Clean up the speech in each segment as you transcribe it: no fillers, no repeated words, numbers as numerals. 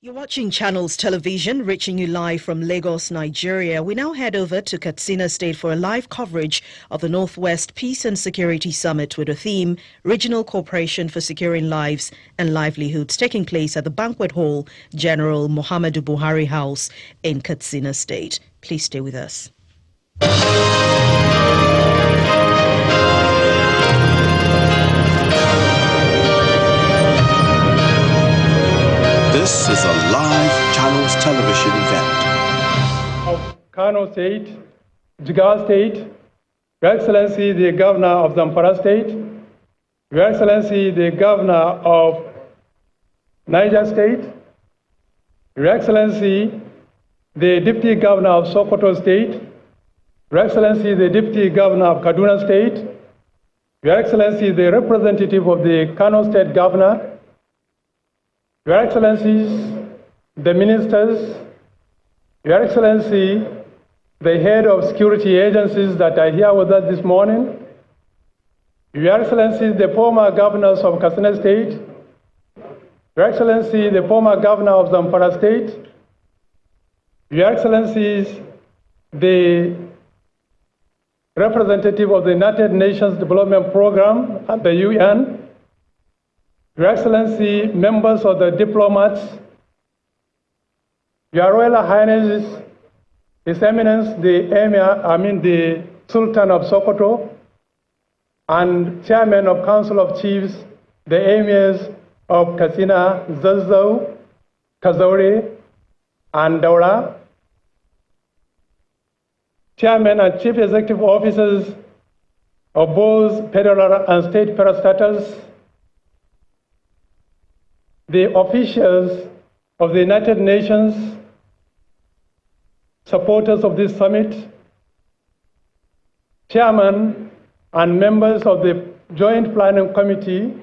You're watching Channels Television, reaching you live from Lagos, Nigeria. We now head over to Katsina State for a live coverage of the Northwest Peace and Security Summit with a theme, Regional Cooperation for Securing Lives and Livelihoods, taking place at the Banquet Hall, General Muhammadu Buhari House in Katsina State. Please stay with us. This is a live Channels Television event. Of Kano State, Jigawa State, Your Excellency the Governor of Zamfara State, Your Excellency the Governor of Niger State, Your Excellency the Deputy Governor of Sokoto State, Your Excellency the Deputy Governor of Kaduna State, Your Excellency the representative of the Kano State Governor, Your Excellencies, the ministers, Your Excellency, the head of security agencies that are here with us this morning, Your Excellencies, the former governors of Katsina State, Your Excellency, the former governor of Zamfara State, Your Excellencies, the representative of the United Nations Development Program at the UN, Your Excellency, members of the diplomats, Your Royal Highness, His Eminence, the Sultan of Sokoto, and Chairman of Council of Chiefs, the Emirs of Katsina, Zazzau, Kazauri, and Daura, Chairman and Chief Executive Officers of both federal and state parastatals, the officials of the United Nations, supporters of this summit, chairman and members of the Joint Planning Committee,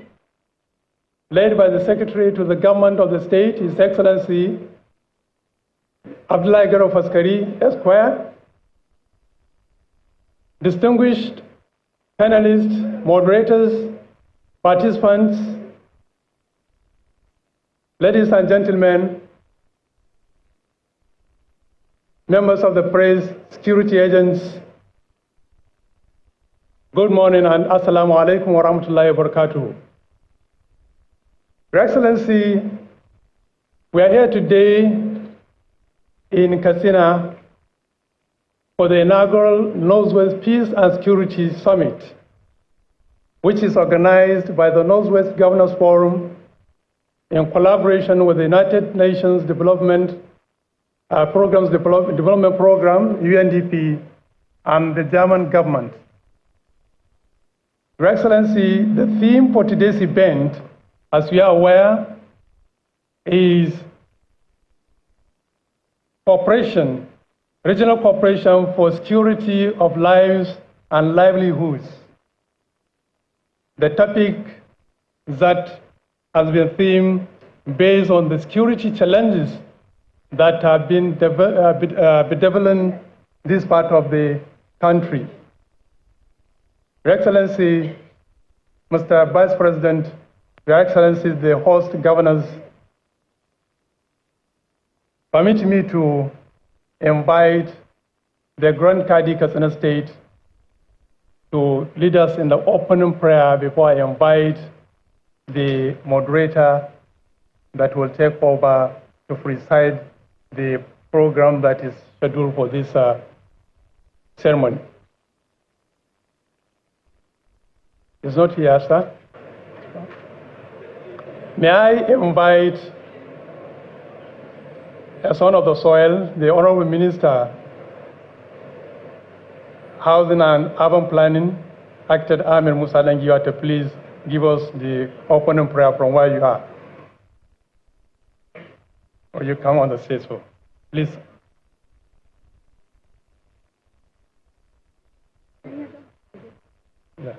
led by the Secretary to the Government of the State, His Excellency Abdullah Garo Faskari, Esquire, distinguished panelists, moderators, participants, ladies and gentlemen, members of the press, security agents, good morning and assalamu alaikum wa rahmatullahi wa barakatuh. Your Excellency, we are here today in Katsina for the inaugural Northwest Peace and Security Summit, which is organized by the Northwest Governors Forum in collaboration with the United Nations Development Development Program, UNDP, and the German government. Your Excellency, the theme for today's event, as we are aware, is cooperation, regional cooperation for security of lives and livelihoods. The topic that has been themed based on the security challenges that have been bedeviling this part of the country. Your Excellency, Mr. Vice President, Your Excellency, the host governors, permit me to invite the Grand Kadi Katsina State to lead us in the opening prayer before I invite the moderator that will take over to preside the program that is scheduled for this ceremony. Is not here, sir. May I invite a son of the soil, the Honorable Minister, Housing and Urban Planning, Acted Amir Musa Dangiwa, to please give us the opening prayer from where you are. Or you come on the stage, so please. Yeah.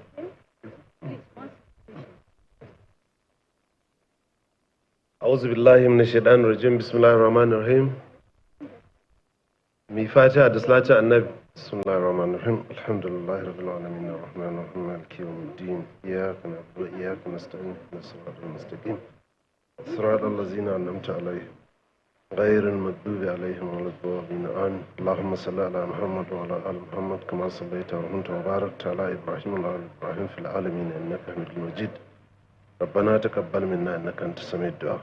أعوذ بالله من الشيطان الرجيم بسم الله الرحمن الرحيم ميفاتها دسلاتها النبي بسم الله الرحمن الرحيم الحمد لله رب العالمين الرحمن الرحيم مالك يوم الدين إياك نعبد وإياك نستعين اهدنا الصراط المستقيم صراط الذين أنعمت عليهم غير المغضوب عليهم ولا الضالين آمين. اللهم صل على محمد وعلى آل محمد كما صليت ورحمت وباركت على إبراهيم وعلى آل إبراهيم في العالمين إنك حميد مجيد. ربنا تقبل منا إنك أنت السميع الدعاء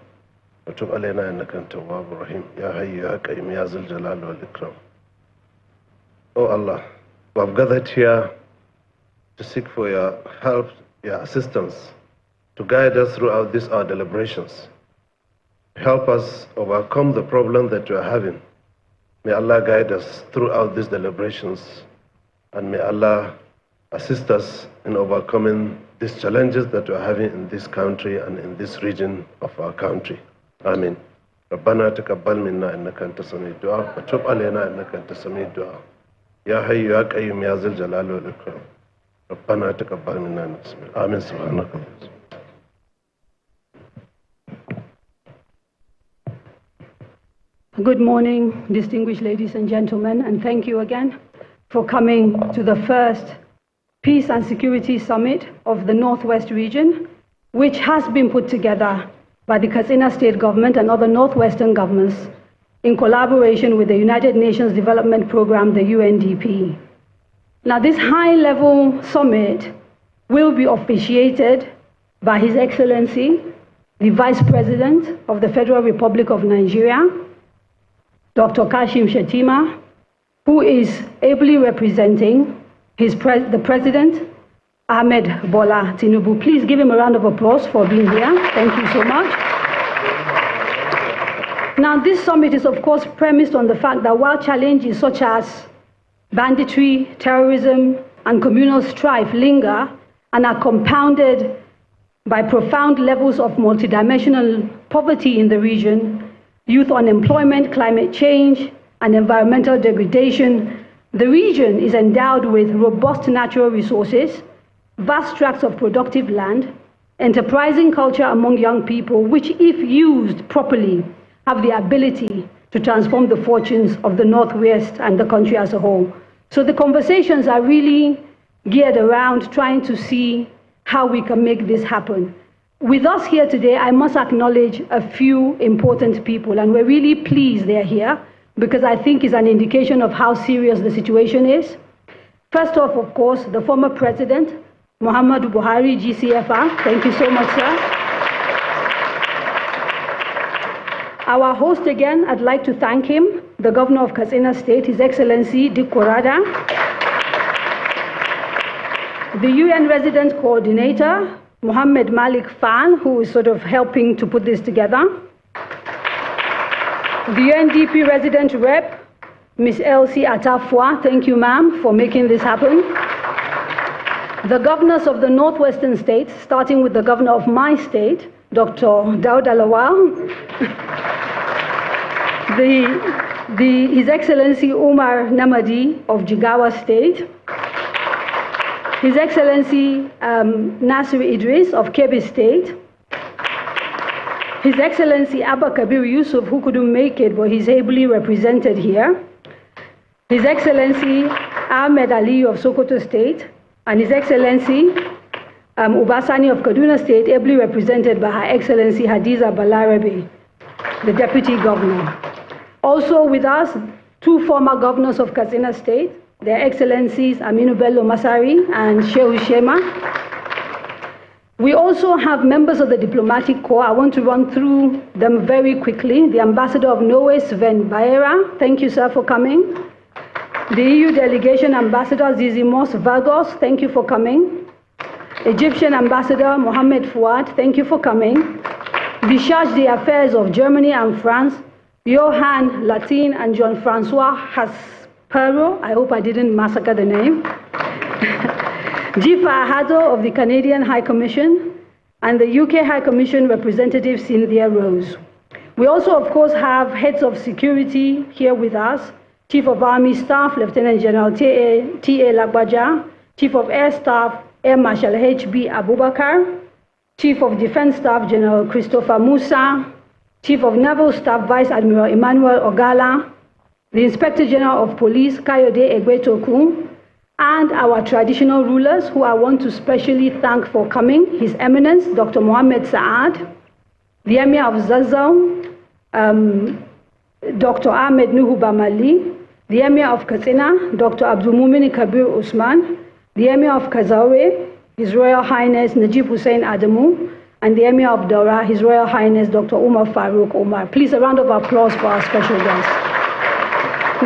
وتب علينا إنك أنت التواب الرحيم يا حي يا قيوم يا ذا الجلال والإكرام. Oh Allah, we have gathered here to seek for your help, your assistance, to guide us throughout these our deliberations. Help us overcome the problem that we are having. May Allah guide us throughout these deliberations, and may Allah assist us in overcoming these challenges that we are having in this country and in this region of our country. Amen. ربنا تقبل منا إنك أنت السميع الدعاء وتب علينا إنك أنت السميع الدعاء يا حي يا قيوم يا ذا الجلال والإكرام. ربنا تقبل منا إنك السميع. آمين. سبحانك. Good morning, distinguished ladies and gentlemen, and thank you again for coming to the first Peace and Security Summit of the Northwest region, which has been put together by the Katsina State Government and other Northwestern governments in collaboration with the United Nations Development Programme, the UNDP. Now, this high-level summit will be officiated by His Excellency, the Vice President of the Federal Republic of Nigeria, Dr. Kashim Shettima, who is ably representing the President, Ahmed Bola Tinubu. Please give him a round of applause for being here. Thank you so much. Now, this summit is, of course, premised on the fact that while challenges such as banditry, terrorism, and communal strife linger and are compounded by profound levels of multidimensional poverty in the region, youth unemployment, climate change, and environmental degradation, the region is endowed with robust natural resources, vast tracts of productive land, enterprising culture among young people, which, if used properly, have the ability to transform the fortunes of the Northwest and the country as a whole. So the conversations are really geared around trying to see how we can make this happen. With us here today, I must acknowledge a few important people, and we're really pleased they're here because I think it's an indication of how serious the situation is. First off, of course, the former president, Muhammadu Buhari, GCFR. Thank you so much, sir. Our host again, I'd like to thank him, the governor of Katsina State, His Excellency Dikko Rada, the UN resident coordinator, Mohammed Malik Fan, who is sort of helping to put this together, the UNDP resident rep, Ms. Elsie Atafwa. Thank you, ma'am, for making this happen. The governors of the Northwestern states, starting with the governor of my state, Dr. Dauda Lawal, His Excellency Umar Namadi of Jigawa State, His Excellency Nasir Idris of Kebbi State, His Excellency Abba Kabir Yusuf, who couldn't make it, but he's ably represented here, His Excellency Ahmed Ali of Sokoto State, and His Excellency Ubasani of Kaduna State, ably represented by Her Excellency Hadiza Balarabe, the Deputy Governor. Also with us, two former governors of Katsina State, Their Excellencies Aminu Bello Masari and Shehu Shema. We also have members of the diplomatic corps. I want to run through them very quickly. The Ambassador of Norway, Sven Baera. Thank you, sir, for coming. The EU delegation Ambassador Zizimos Vagos. Thank you for coming. Egyptian Ambassador Mohamed Fouad. Thank you for coming. The Charge d'Affaires of Germany and France, Johan Latin and Jean-Francois Haspero. I hope I didn't massacre the name. Jifa Ahado of the Canadian High Commission, and the UK High Commission representative Cynthia Rose. We also, of course, have heads of security here with us, Chief of Army Staff, Lieutenant General T.A. Lagbaja, Chief of Air Staff, Air Marshal H.B. Abubakar, Chief of Defense Staff, General Christopher Musa, Chief of Naval Staff, Vice Admiral Emmanuel Ogala, the Inspector General of Police, Kayode Egbetoku, and our traditional rulers, who I want to specially thank for coming, His Eminence, Dr. Mohammed Saad, the Emir of Zazzau, Dr. Ahmed Nuhu Bamali, the Emir of Katsina, Dr. Abdul Mumin Kabir Usman, the Emir of Kazaure, His Royal Highness Najib Hussein Adamu, and the Emir of Daura, His Royal Highness Dr. Umar Farouk Omar. Please, a round of applause for our special guest.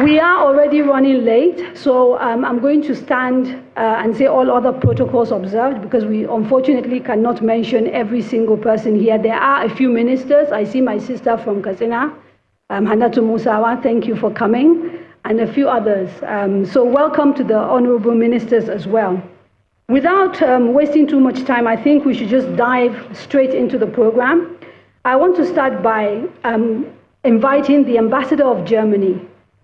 We are already running late, so I'm going to stand and say all other protocols observed, because we unfortunately cannot mention every single person here. There are a few ministers. I see my sister from Katsina, Hanatu Musawa, thank you for coming, and a few others. So welcome to the honorable ministers as well. Without wasting too much time, I think we should just dive straight into the program. I want to start by inviting the ambassador of Germany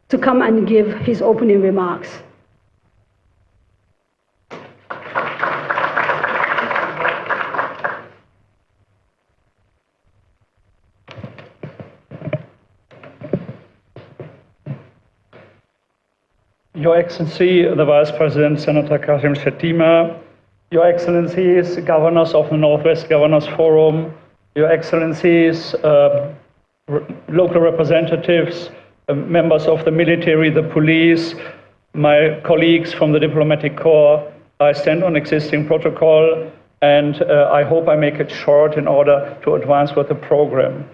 to come and give his opening remarks. Your Excellency, the Vice President, Senator Kashim Shettima, Your Excellencies, Governors of the Northwest Governors Forum, Your Excellencies, local representatives, members of the military, the police, my colleagues from the diplomatic corps, I stand on existing protocol, and I hope I make it short in order to advance with the program.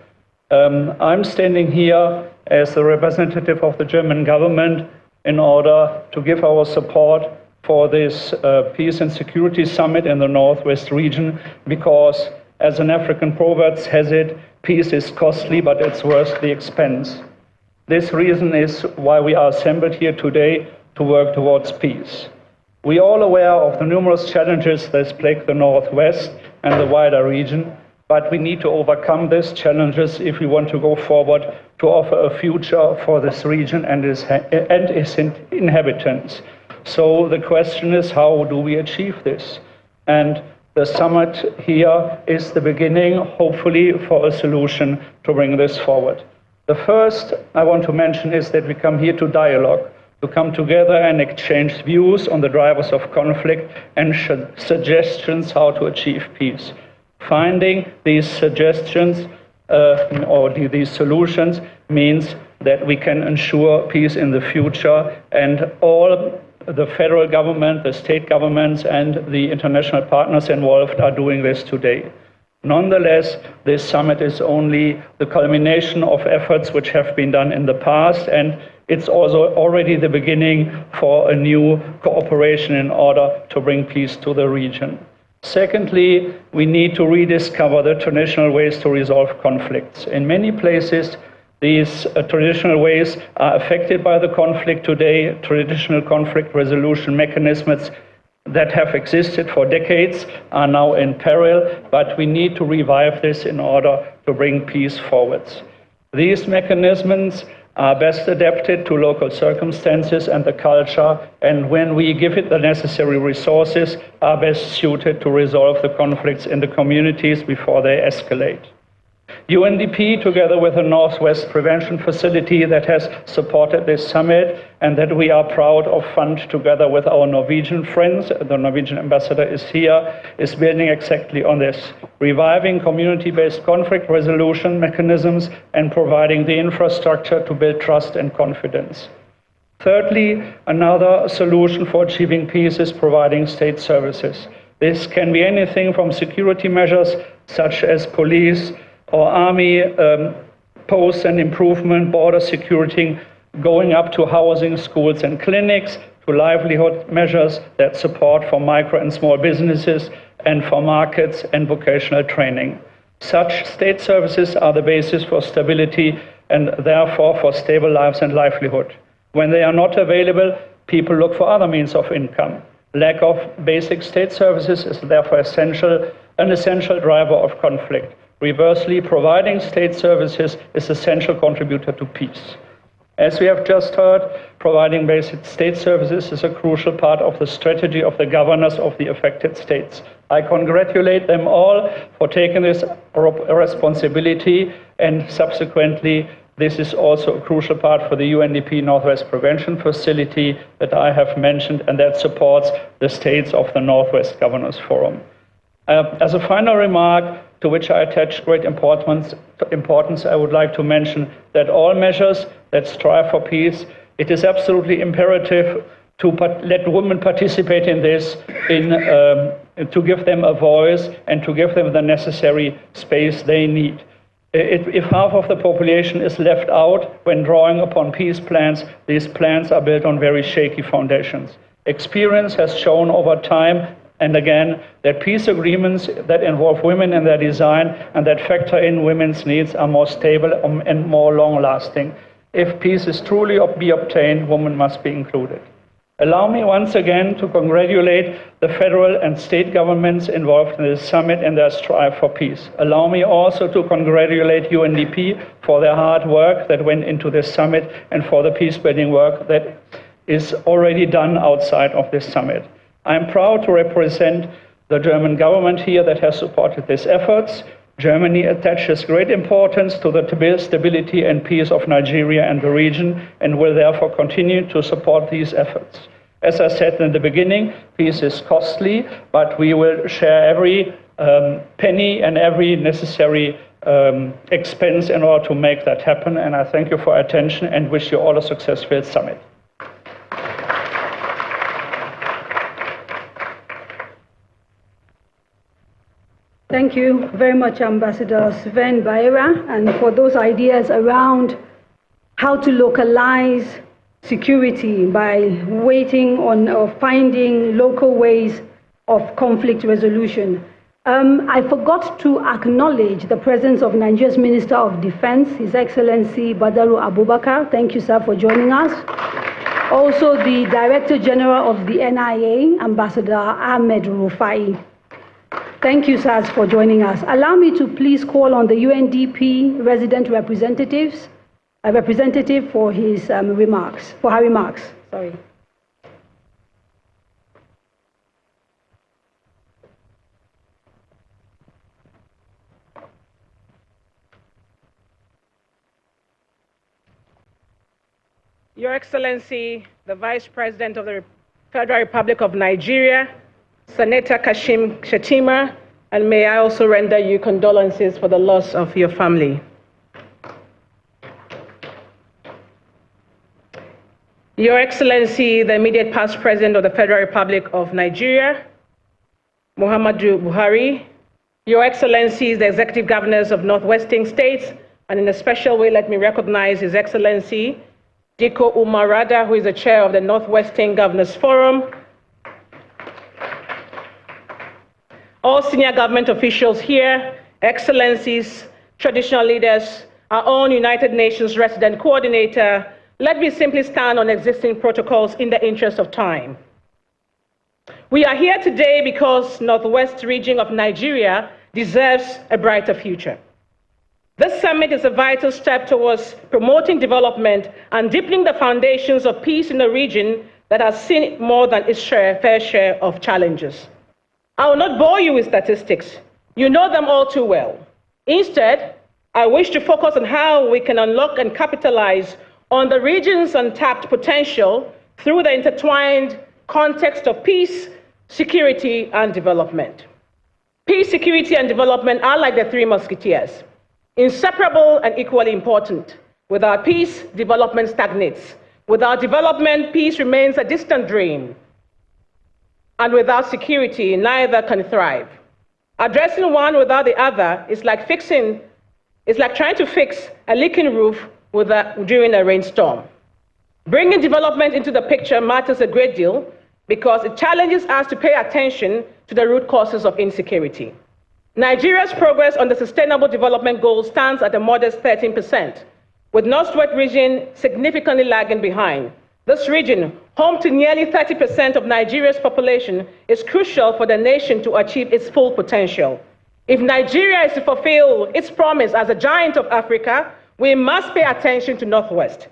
I'm standing here as the representative of the German government in order to give our support for this Peace and Security Summit in the Northwest region, because as an African proverb has it, peace is costly, but it's worth the expense. This reason is why we are assembled here today to work towards peace. We are all aware of the numerous challenges that plague the Northwest and the wider region, but we need to overcome these challenges if we want to go forward to offer a future for this region and its inhabitants. So the question is, how do we achieve this? And the summit here is the beginning, hopefully, for a solution to bring this forward. The first I want to mention is that we come here to dialogue, to come together and exchange views on the drivers of conflict and suggestions how to achieve peace. Finding these suggestions or these solutions means that we can ensure peace in the future, and all the federal government, the state governments, and the international partners involved are doing this today. Nonetheless, this summit is only the culmination of efforts which have been done in the past, and it's also already the beginning for a new cooperation in order to bring peace to the region. Secondly, we need to rediscover the traditional ways to resolve conflicts. In many places, these traditional ways are affected by the conflict today. Traditional conflict resolution mechanisms that have existed for decades are now in peril, but we need to revive this in order to bring peace forwards. These mechanisms are best adapted to local circumstances and the culture, and when we give it the necessary resources, are best suited to resolve the conflicts in the communities before they escalate. UNDP, together with the Northwest Prevention Facility that has supported this summit and that we are proud of fund together with our Norwegian friends, the Norwegian ambassador is here, is building exactly on this, reviving community-based conflict resolution mechanisms and providing the infrastructure to build trust and confidence. Thirdly, another solution for achieving peace is providing state services. This can be anything from security measures such as police or army posts and improvement, border security, going up to housing, schools and clinics, to livelihood measures that support for micro and small businesses and for markets and vocational training. Such state services are the basis for stability and therefore for stable lives and livelihood. When they are not available, people look for other means of income. Lack of basic state services is therefore an essential driver of conflict. Reversely, providing state services is an essential contributor to peace. As we have just heard, providing basic state services is a crucial part of the strategy of the governors of the affected states. I congratulate them all for taking this responsibility, and subsequently, this is also a crucial part for the UNDP Northwest Prevention Facility that I have mentioned and that supports the states of the Northwest Governors Forum. As a final remark, to which I attach great importance, I would like to mention that all measures that strive for peace, it is absolutely imperative to let women participate in this, to give them a voice and to give them the necessary space they need. If half of the population is left out when drawing upon peace plans, these plans are built on very shaky foundations. Experience has shown over time and again that peace agreements that involve women in their design and that factor in women's needs are more stable and more long-lasting. If peace is truly be obtained, women must be included. Allow me once again to congratulate the federal and state governments involved in this summit and their strive for peace. Allow me also to congratulate UNDP for their hard work that went into this summit and for the peace-building work that is already done outside of this summit. I am proud to represent the German government here that has supported these efforts. Germany attaches great importance to the stability and peace of Nigeria and the region and will therefore continue to support these efforts. As I said in the beginning, peace is costly, but we will share every penny and every necessary expense in order to make that happen. And I thank you for your attention and wish you all a successful summit. Thank you very much, Ambassador Sven Baera, and for those ideas around how to localize security by waiting on or finding local ways of conflict resolution. I forgot to acknowledge the presence of Nigeria's Minister of Defense, His Excellency Badaru Abubakar. Thank you, sir, for joining us. Also, the Director General of the NIA, Ambassador Ahmed Rufai. Thank you, sirs, for joining us. Allow me to please call on the UNDP resident representative for his remarks. Sorry. Your Excellency, the Vice President of the Federal Republic of Nigeria, Senator Kashim Shettima, and may I also render you condolences for the loss of your family. Your Excellency, the immediate past President of the Federal Republic of Nigeria, Muhammadu Buhari, Your Excellencies, the Executive Governors of Northwestern States, and in a special way, let me recognize His Excellency, Diko Umar Rada, who is the Chair of the Northwestern Governors Forum, all senior government officials here, excellencies, traditional leaders, our own United Nations resident coordinator, let me simply stand on existing protocols in the interest of time. We are here today because Northwest region of Nigeria deserves a brighter future. This summit is a vital step towards promoting development and deepening the foundations of peace in a region that has seen more than its fair share of challenges. I will not bore you with statistics. You know them all too well. Instead, I wish to focus on how we can unlock and capitalize on the region's untapped potential through the intertwined context of peace, security, and development. Peace, security, and development are like the three musketeers, inseparable and equally important. Without peace, development stagnates. Without development, peace remains a distant dream. And without security, neither can thrive. Addressing one without the other is like trying to fix a leaking roof during a rainstorm. Bringing development into the picture matters a great deal because it challenges us to pay attention to the root causes of insecurity. Nigeria's progress on the Sustainable Development Goals stands at a modest 13%, with Northwest region significantly lagging behind. This region, home to nearly 30% of Nigeria's population, is crucial for the nation to achieve its full potential. If Nigeria is to fulfill its promise as a giant of Africa, we must pay attention to Northwest.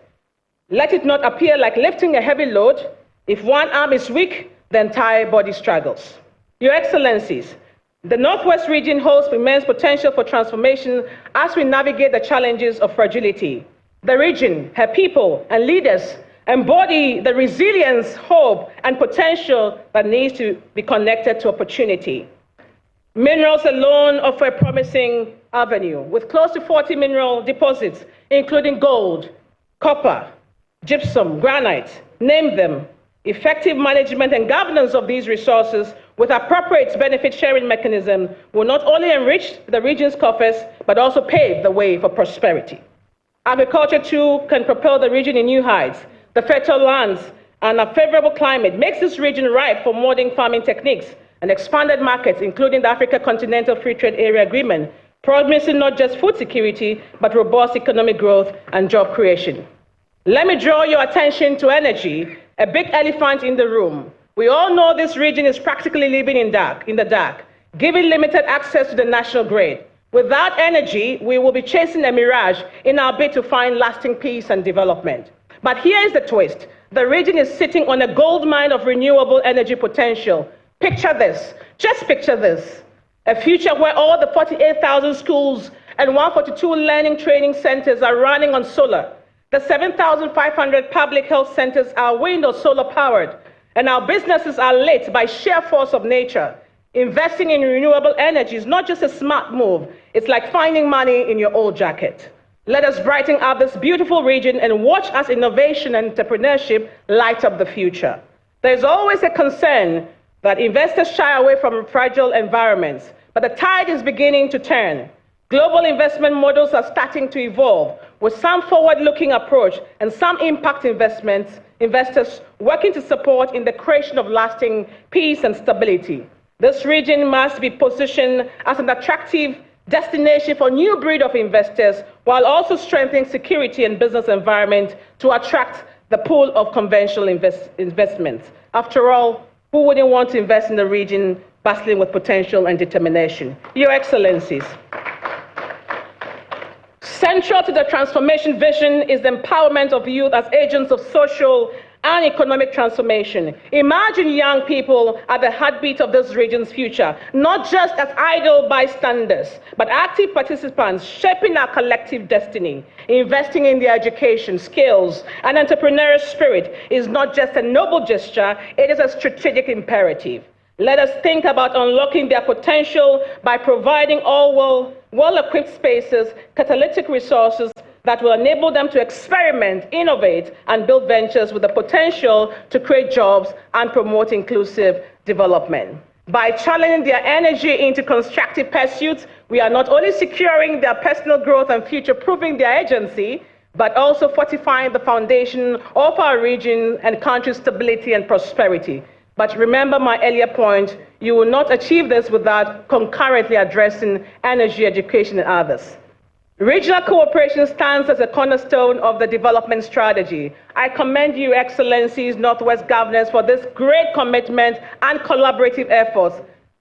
Let it not appear like lifting a heavy load. If one arm is weak, the entire body struggles. Your Excellencies, the Northwest region holds immense potential for transformation as we navigate the challenges of fragility. The region, her people, and leaders embody the resilience, hope, and potential that needs to be connected to opportunity. Minerals alone offer a promising avenue, with close to 40 mineral deposits, including gold, copper, gypsum, granite, name them. Effective management and governance of these resources with appropriate benefit-sharing mechanism will not only enrich the region's coffers, but also pave the way for prosperity. Agriculture, too, can propel the region in new heights. The fertile lands and a favorable climate makes this region ripe for modern farming techniques and expanded markets, including the Africa Continental Free Trade Area Agreement, promising not just food security, but robust economic growth and job creation. Let me draw your attention to energy, a big elephant in the room. We all know this region is practically living in the dark, given limited access to the national grid. Without energy, we will be chasing a mirage in our bid to find lasting peace and development. But here is the twist. The region is sitting on a gold mine of renewable energy potential. Picture this, just picture this. A future where all the 48,000 schools and 142 learning training centers are running on solar. The 7,500 public health centers are wind or solar powered, and our businesses are lit by sheer force of nature. Investing in renewable energy is not just a smart move, it's like finding money in your old jacket. Let us brighten up this beautiful region and watch as innovation and entrepreneurship light up the future. There's always a concern that investors shy away from fragile environments, but the tide is beginning to turn. Global investment models are starting to evolve, with some forward-looking approach and some impact investors working to support in the creation of lasting peace and stability. This region must be positioned as an attractive destination for a new breed of investors, while also strengthening security and business environment to attract the pool of conventional investments. After all, who wouldn't want to invest in a region bustling with potential and determination? Your Excellencies, central to the transformation vision is the empowerment of youth as agents of social and economic transformation. Imagine young people at the heartbeat of this region's future, not just as idle bystanders, but active participants shaping our collective destiny. Investing in their education, skills, and entrepreneurial spirit is not just a noble gesture, it is a strategic imperative. Let us think about unlocking their potential by providing all well-equipped spaces, catalytic resources that will enable them to experiment, innovate, and build ventures with the potential to create jobs and promote inclusive development. By channeling their energy into constructive pursuits, we are not only securing their personal growth and future-proofing their agency, but also fortifying the foundation of our region and country's stability and prosperity. But remember my earlier point, you will not achieve this without concurrently addressing energy, education, and others. Regional cooperation stands as a cornerstone of the development strategy. I commend you, Excellencies, Northwest governors, for this great commitment and collaborative efforts.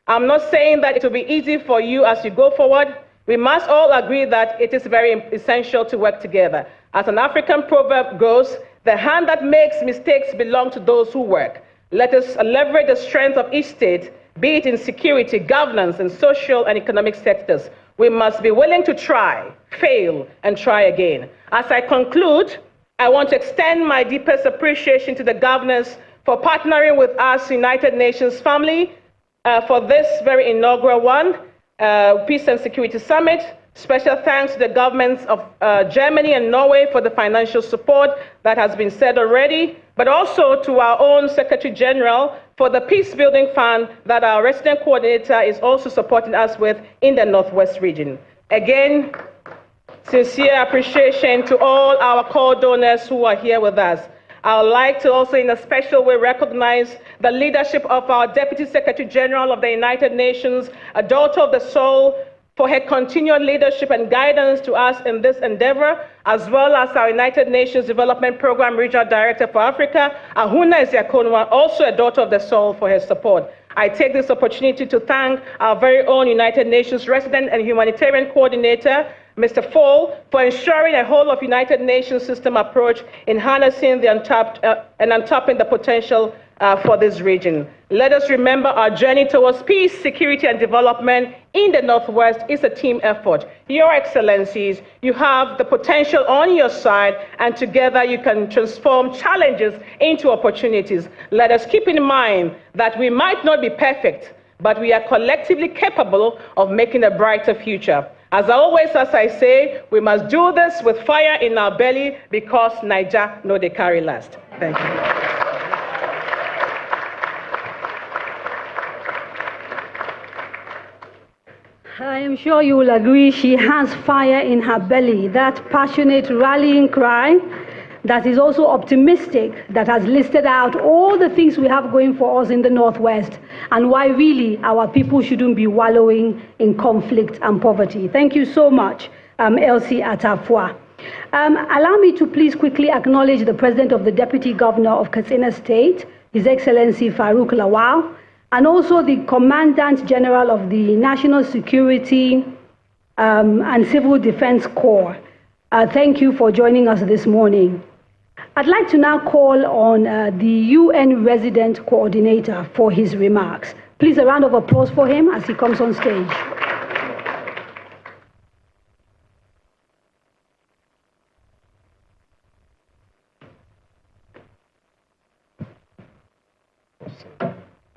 I'm not saying that it will be easy for you as you go forward. We must all agree that it is very essential to work together. As an African proverb goes, the hand that makes mistakes belongs to those who work. Let us leverage the strength of each state, be it in security, governance, and social and economic sectors. We must be willing to try, fail, and try again. As I conclude, I want to extend my deepest appreciation to the governors for partnering with us, United Nations family, for this very inaugural one, Peace and Security Summit. Special thanks to the governments of Germany and Norway for the financial support that has been said already, but also to our own Secretary General for the Peace Building Fund that our resident coordinator is also supporting us with in the Northwest region. Again, sincere appreciation to all our core donors who are here with us. I would like to also in a special way recognize the leadership of our Deputy Secretary General of the United Nations, a daughter of the soul, for her continued leadership and guidance to us in this endeavor, as well as our United Nations Development Program Regional Director for Africa, Ahuna Eziakonwa, also a daughter of the soul, for her support. I take this opportunity to thank our very own United Nations Resident and Humanitarian Coordinator, Mr. Fall, for ensuring a whole of United Nations system approach in harnessing the untapped and untapping the potential for this region. Let us remember our journey towards peace, security, and development in the Northwest is a team effort. Your Excellencies, you have the potential on your side, and together you can transform challenges into opportunities. Let us keep in mind that we might not be perfect, but we are collectively capable of making a brighter future. As I say, we must do this with fire in our belly because Naija no dey carry last. Thank you. I am sure you will agree she has fire in her belly, that passionate rallying cry that is also optimistic, that has listed out all the things we have going for us in the Northwest and why really our people shouldn't be wallowing in conflict and poverty. Thank you so much, Elsie Atafua. Allow me to please quickly acknowledge the President of the Deputy Governor of Katsina State, His Excellency Farouk Lawal, and also the Commandant General of the National Security and Civil Defense Corps. Thank you for joining us this morning. I'd like to now call on the UN Resident Coordinator for his remarks. Please, a round of applause for him as he comes on stage.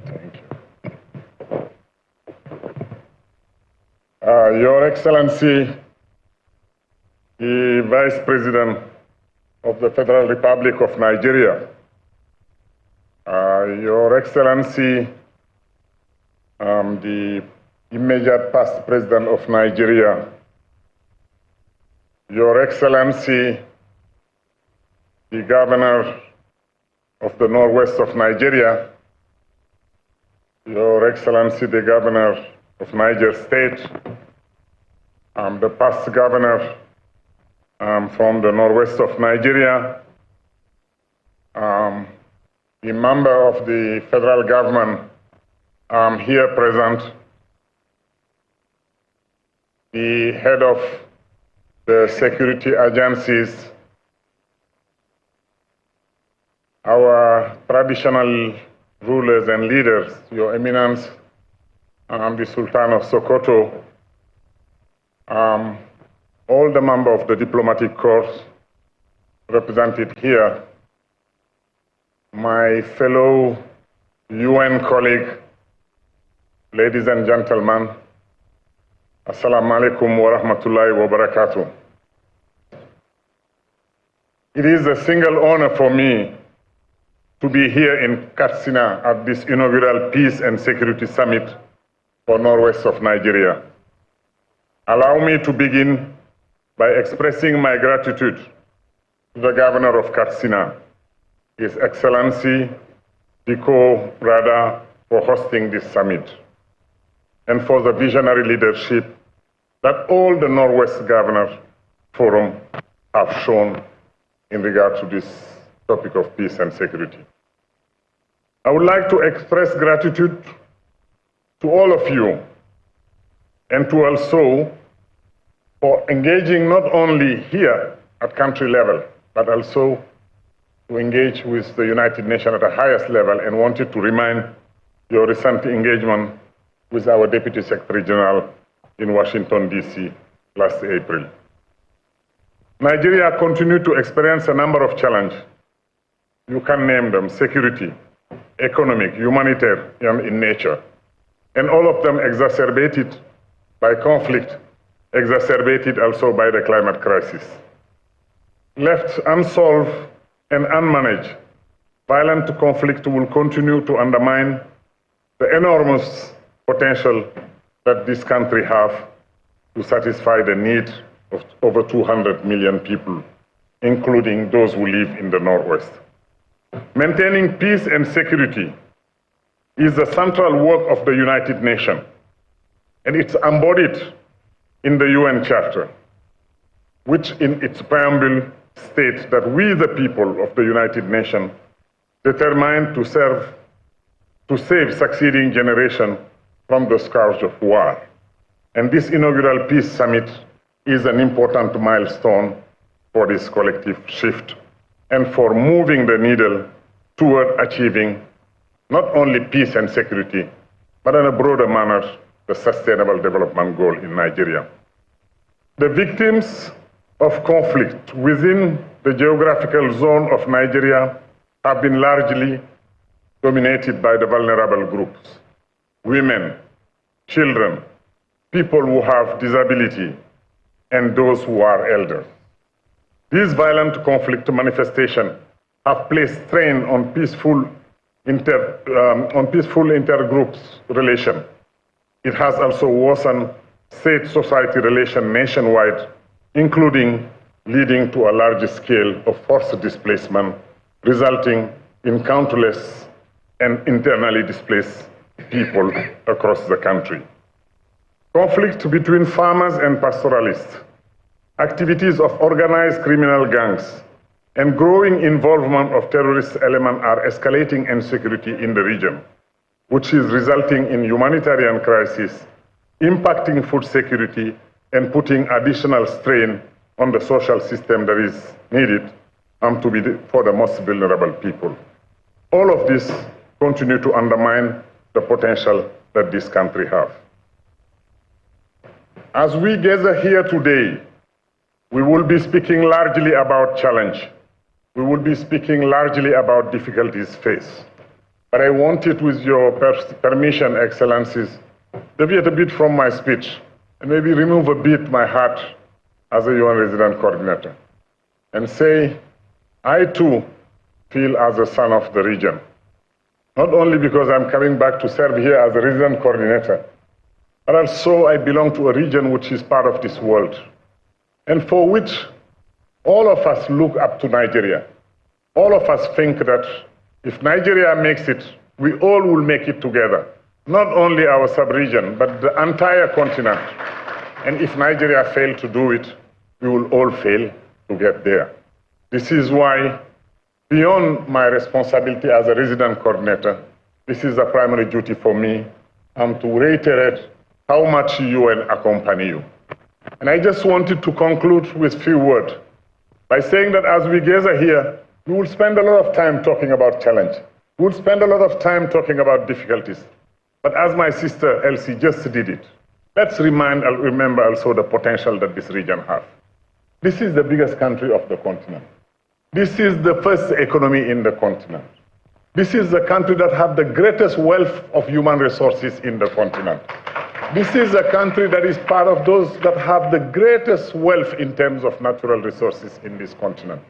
Thank you. Your Excellency, the Vice President of the Federal Republic of Nigeria, Your Excellency, the immediate past President of Nigeria, Your Excellency, the Governor of the Northwest of Nigeria, Your Excellency, the Governor of Niger State, the past Governor from the Northwest of Nigeria, the member of the federal government here present, the head of the security agencies, our traditional rulers and leaders, Your Eminence, the Sultan of Sokoto, all the members of the diplomatic corps represented here, my fellow UN colleague, ladies and gentlemen, Assalamu alaikum wa rahmatullahi wa barakatuh. It is a single honor for me to be here in Katsina at this inaugural Peace and Security Summit for Northwest of Nigeria. Allow me to begin by expressing my gratitude to the Governor of Katsina, His Excellency Diko Rada, for hosting this summit, and for the visionary leadership that all the Northwest Governors Forum have shown in regard to this topic of peace and security. I would like to express gratitude to all of you and to also for engaging not only here at country level, but also to engage with the United Nations at the highest level, and wanted to remind your recent engagement with our Deputy Secretary General in Washington, D.C. last April. Nigeria continued to experience a number of challenges. You can name them: security, economic, humanitarian in nature, and all of them exacerbated by conflict, exacerbated also by the climate crisis. Left unsolved and unmanaged, violent conflict will continue to undermine the enormous potential that this country has to satisfy the needs of over 200 million people, including those who live in the Northwest. Maintaining peace and security is the central work of the United Nations, and it's embodied in the UN Charter, which in its preamble states that we, the people of the United Nations, determined to save succeeding generations from the scourge of war. And this inaugural Peace Summit is an important milestone for this collective shift and for moving the needle toward achieving not only peace and security, but in a broader manner, the Sustainable Development Goal in Nigeria. The victims of conflict within the geographical zone of Nigeria have been largely dominated by the vulnerable groups. women, children, people who have disability, and those who are elders. These violent conflict manifestations have placed strain on peaceful intergroups relation. It has also worsened state-society relation nationwide, including leading to a large scale of forced displacement, resulting in countless and internally displaced people across the country. Conflict between farmers and pastoralists, activities of organized criminal gangs, and growing involvement of terrorist elements are escalating insecurity in the region, which is resulting in humanitarian crisis, impacting food security, and putting additional strain on the social system that is needed for the most vulnerable people. All of this continue to undermine the potential that this country has. As we gather here today, we will be speaking largely about challenge. We will be speaking largely about difficulties faced. But I wanted, with your permission, Excellencies, deviate a bit from my speech and maybe remove a bit my hat as a UN resident coordinator and say, I too feel as a son of the region. Not only because I'm coming back to serve here as a resident coordinator, but also I belong to a region which is part of this world, and for which all of us look up to Nigeria. All of us think that if Nigeria makes it, we all will make it together. Not only our sub-region, but the entire continent. And if Nigeria fails to do it, we will all fail to get there. This is why, beyond my responsibility as a resident coordinator, this is a primary duty for me, to reiterate how much UN accompany you. And I just wanted to conclude with a few words by saying that as we gather here, we will spend a lot of time talking about challenge. We will spend a lot of time talking about difficulties. But as my sister Elsie just did it, let's remember also the potential that this region has. This is the biggest country of the continent. This is the first economy in the continent. This is the country that has the greatest wealth of human resources in the continent. This is a country that is part of those that have the greatest wealth in terms of natural resources in this continent.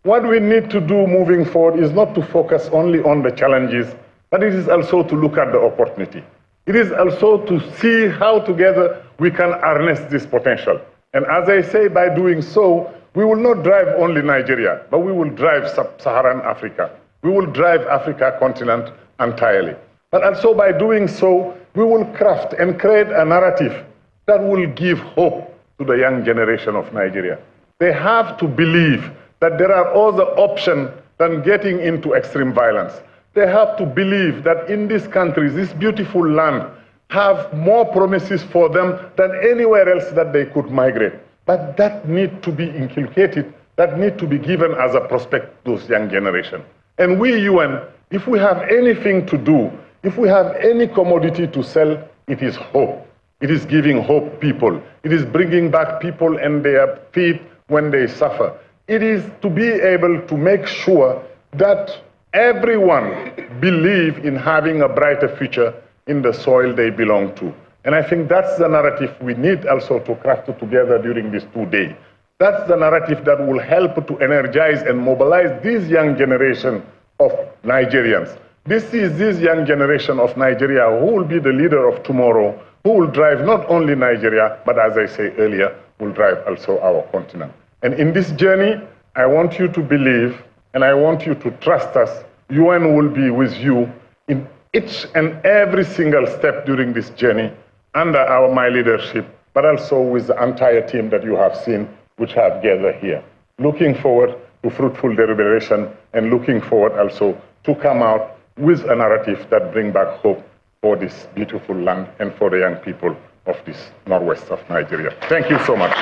What we need to do moving forward is not to focus only on the challenges, but it is also to look at the opportunity. It is also to see how together we can harness this potential. And as I say, by doing so, we will not drive only Nigeria, but we will drive sub-Saharan Africa. We will drive Africa continent entirely. But also by doing so, we will craft and create a narrative that will give hope to the young generation of Nigeria. They have to believe that there are other options than getting into extreme violence. They have to believe that in this country, this beautiful land, have more promises for them than anywhere else that they could migrate. But that need to be inculcated, that need to be given as a prospect to those young generation. And we, UN, if we have anything to do, if we have any commodity to sell, it is hope. It is giving hope people. It is bringing back people and their feet when they suffer. It is to be able to make sure that everyone believes in having a brighter future in the soil they belong to. And I think that's the narrative we need also to craft together during these 2 days. That's the narrative that will help to energize and mobilize this young generation of Nigerians. This is this young generation of Nigeria who will be the leader of tomorrow, who will drive not only Nigeria, but as I say earlier, will drive also our continent. And in this journey, I want you to believe, and I want you to trust us. UN will be with you in each and every single step during this journey under my leadership, but also with the entire team that you have seen, which have gathered here. Looking forward to fruitful deliberation and looking forward also to come out with a narrative that brings back hope for this beautiful land and for the young people of this northwest of Nigeria. Thank you so much.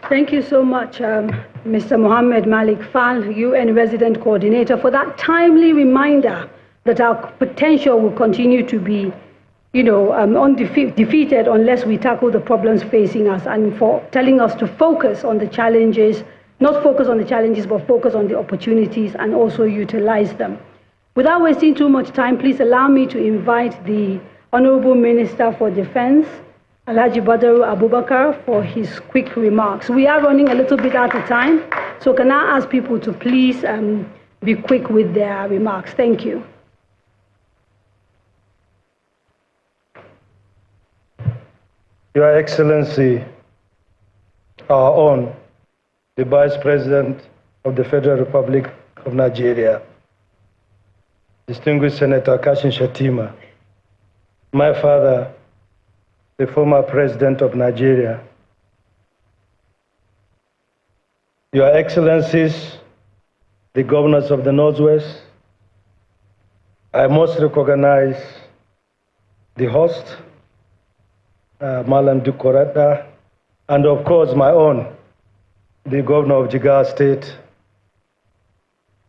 Thank you so much, Mr. Mohammed Malik Fall, UN Resident Coordinator, for that timely reminder that our potential will continue to be, undefeated unless we tackle the problems facing us, and for telling us to focus on the challenges, not focus on the challenges, but focus on the opportunities and also utilize them. Without wasting too much time, please allow me to invite the Honorable Minister for Defense, Alhaji Badaru Abubakar, for his quick remarks. We are running a little bit out of time, so can I ask people to please be quick with their remarks? Thank you. Your Excellency, our own, the Vice President of the Federal Republic of Nigeria, distinguished Senator Kashim Shettima, my father, the former President of Nigeria, Your Excellencies, the governors of the Northwest, I must recognize the host, Malam Dukorata, and of course my own, the governor of Jigawa State,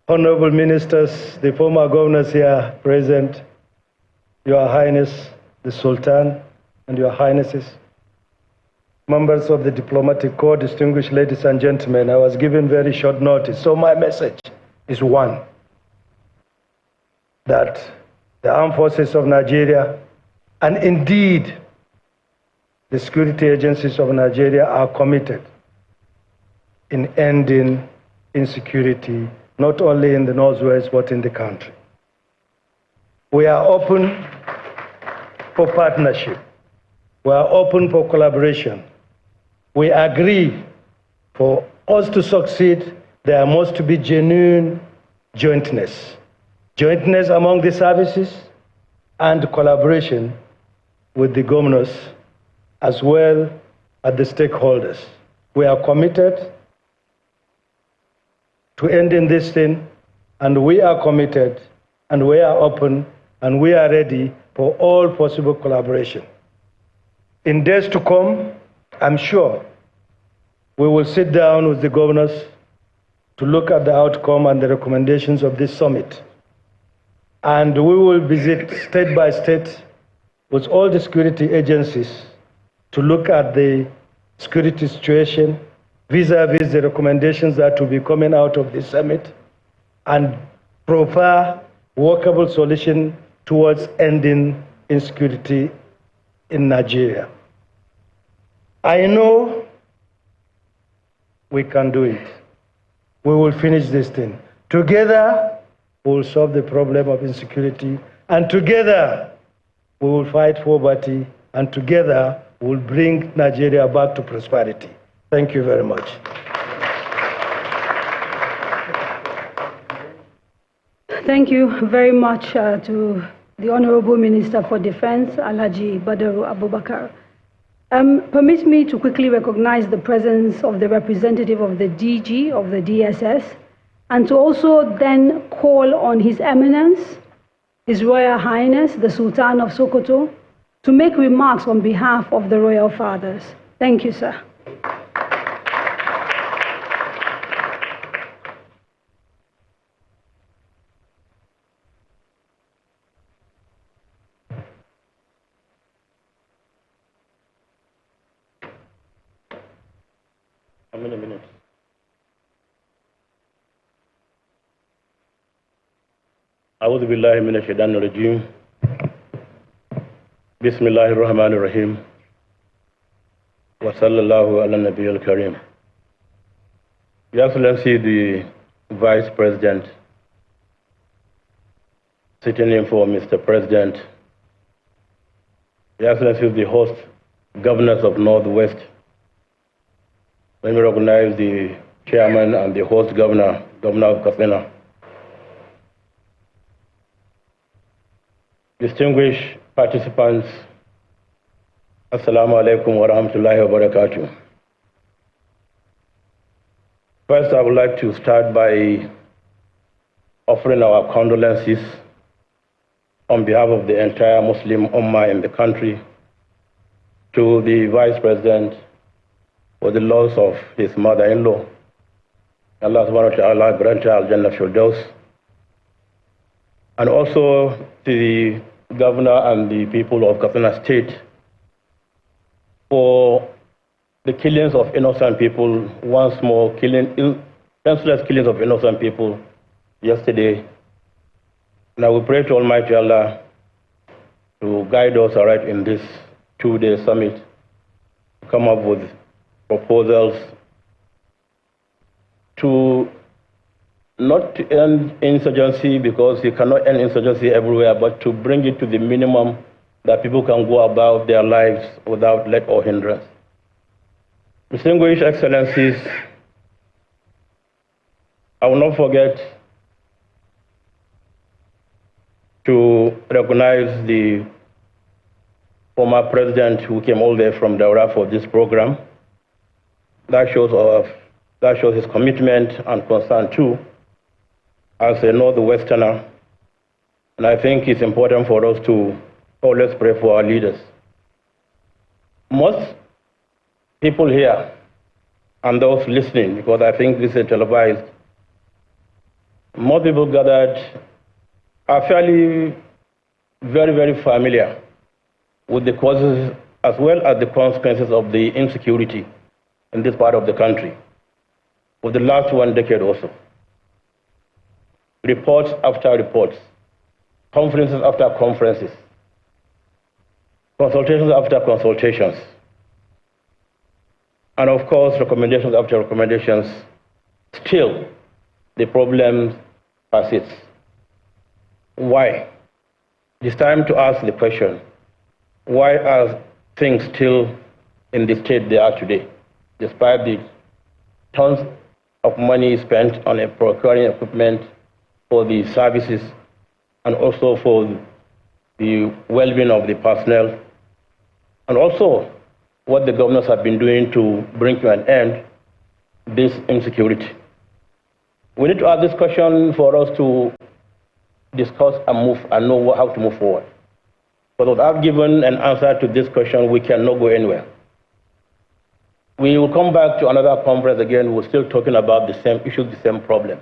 honorable ministers, the former governors here present, Your Highness, the Sultan, and Your Highnesses, members of the diplomatic corps, distinguished ladies and gentlemen, I was given very short notice, so my message is one, that the armed forces of Nigeria, and indeed the security agencies of Nigeria, are committed in ending insecurity, not only in the Northwest, but in the country. We are open for partnership. We are open for collaboration. We agree for us to succeed, there must be genuine jointness. Jointness among the services and collaboration with the governors as well as the stakeholders. We are committed to ending this thing, and we are committed, and we are open, and we are ready for all possible collaboration. In days to come, I'm sure we will sit down with the governors to look at the outcome and the recommendations of this summit. And we will visit state by state with all the security agencies to look at the security situation vis-a-vis the recommendations that will be coming out of this summit and provide workable solution towards ending insecurity in Nigeria. I know we can do it. We will finish this thing. Together, we will solve the problem of insecurity, and together, we will fight poverty, and together, we will bring Nigeria back to prosperity. Thank you very much. Thank you very much to the Honorable Minister for Defense, Alhaji Badaru Abubakar. Permit me to quickly recognize the presence of the representative of the DG of the DSS, and to also then call on His Eminence, His Royal Highness, the Sultan of Sokoto, to make remarks on behalf of the Royal Fathers. Thank you, sir. How many minutes? أعوذ بالله من الشيطان الرجيم. بسم الله الرحمن الرحيم. وصلى الله على النبي الكريم. Your Excellency, the Vice President, sitting in for Mr. President, Your Excellency, the host governors of Northwest. Let me recognize the chairman and the host governor, Governor of Katsina. Distinguished participants, Assalamu alaikum wa rahmatullahi wa barakatuh. First, I would like to start by offering our condolences on behalf of the entire Muslim Ummah in the country to the Vice President for the loss of his mother-in-law. Allah subhanahu wa ta'ala grant her al-Jannah Firdaus. And also to the governor and the people of Katsina State for the killings of innocent people, once more senseless killings of innocent people yesterday And I will pray to Almighty Allah to guide us aright in this two-day summit, to come up with proposals to not end insurgency, because you cannot end insurgency everywhere, but to bring it to the minimum that people can go about their lives without let or hindrance. Distinguished Excellencies, I will not forget to recognize the former president who came all the way from Daura for this program. That shows his commitment and concern too, as a Northwesterner. And I think it's important for us to always pray for our leaders. Most people here and those listening, because I think this is televised, most people gathered are fairly very, very familiar with the causes as well as the consequences of the insecurity in this part of the country for the last 1 decade or so. Reports after reports, conferences after conferences, consultations after consultations, and of course, recommendations after recommendations. Still, the problem persists. Why? It's time to ask the question, why are things still in the state they are today, despite the tons of money spent on procuring equipment for the services and also for the well-being of the personnel, and also what the governors have been doing to bring to an end this insecurity? We need to ask this question for us to discuss and move and know how to move forward. But without giving an answer to this question, we cannot go anywhere. We will come back to another conference again. We're still talking about the same issues, the same problems.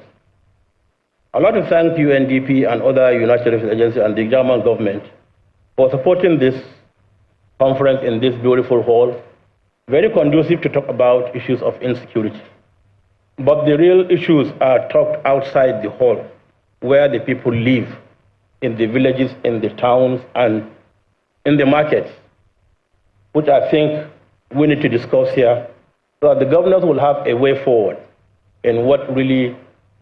I'd like to thank UNDP and other United Nations agencies and the German government for supporting this conference in this beautiful hall, very conducive to talk about issues of insecurity. But the real issues are talked outside the hall, where the people live, in the villages, in the towns, and in the markets, which I think we need to discuss here, so that the governors will have a way forward in what really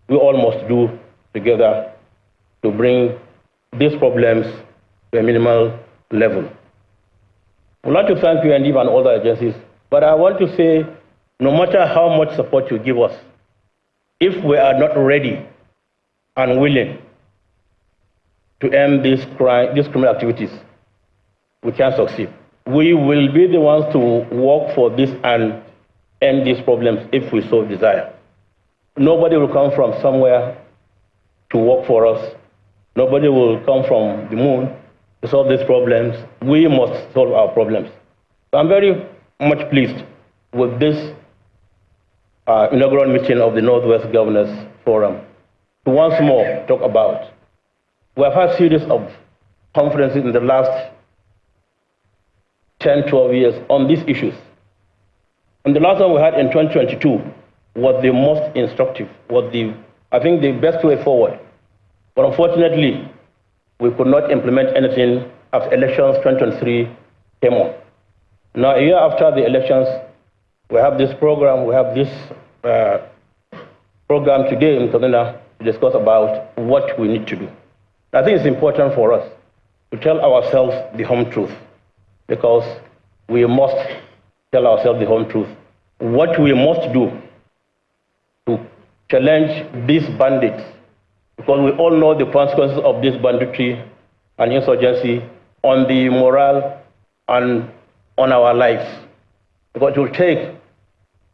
we all must do together to bring these problems to a minimal level. I would like to thank UNDP and other agencies, but I want to say, no matter how much support you give us, if we are not ready and willing to end these criminal activities, we can't succeed. We will be the ones to work for this and end these problems if we so desire. Nobody will come from somewhere to work for us. Nobody will come from the moon to solve these problems. We must solve our problems. So I'm very much pleased with this inaugural meeting of the Northwest Governors Forum to once more talk about. We have had a series of conferences in the last 10, 12 years on these issues. And the last one we had in 2022 was the most instructive, I think the best way forward. But unfortunately, we could not implement anything as elections 2023 came on. Now, a year after the elections, we have this program, program today in Katsina to discuss about what we need to do. I think it's important for us to tell ourselves the home truth, because we must tell ourselves the home truth. What we must do to challenge these bandits, because we all know the consequences of this banditry and insurgency on the morale and on our lives. Because it will take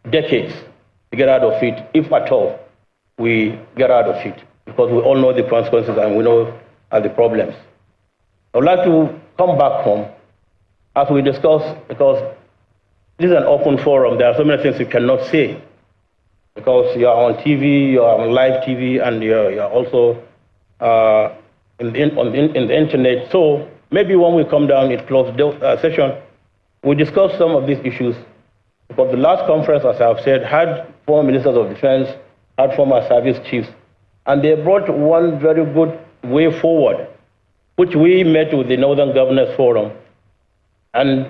decades to get out of it, if at all we get out of it, because we all know the consequences and we know the problems. I would like to come back home as we discuss, because this is an open forum. There are so many things you cannot say, because you are on TV, you are on live TV, and you are also in the internet. So maybe when we come down in closed session, we discuss some of these issues. Because the last conference, as I've said, had former ministers of defense, had former service chiefs, and they brought one very good way forward, which we met with the Northern Governors Forum. And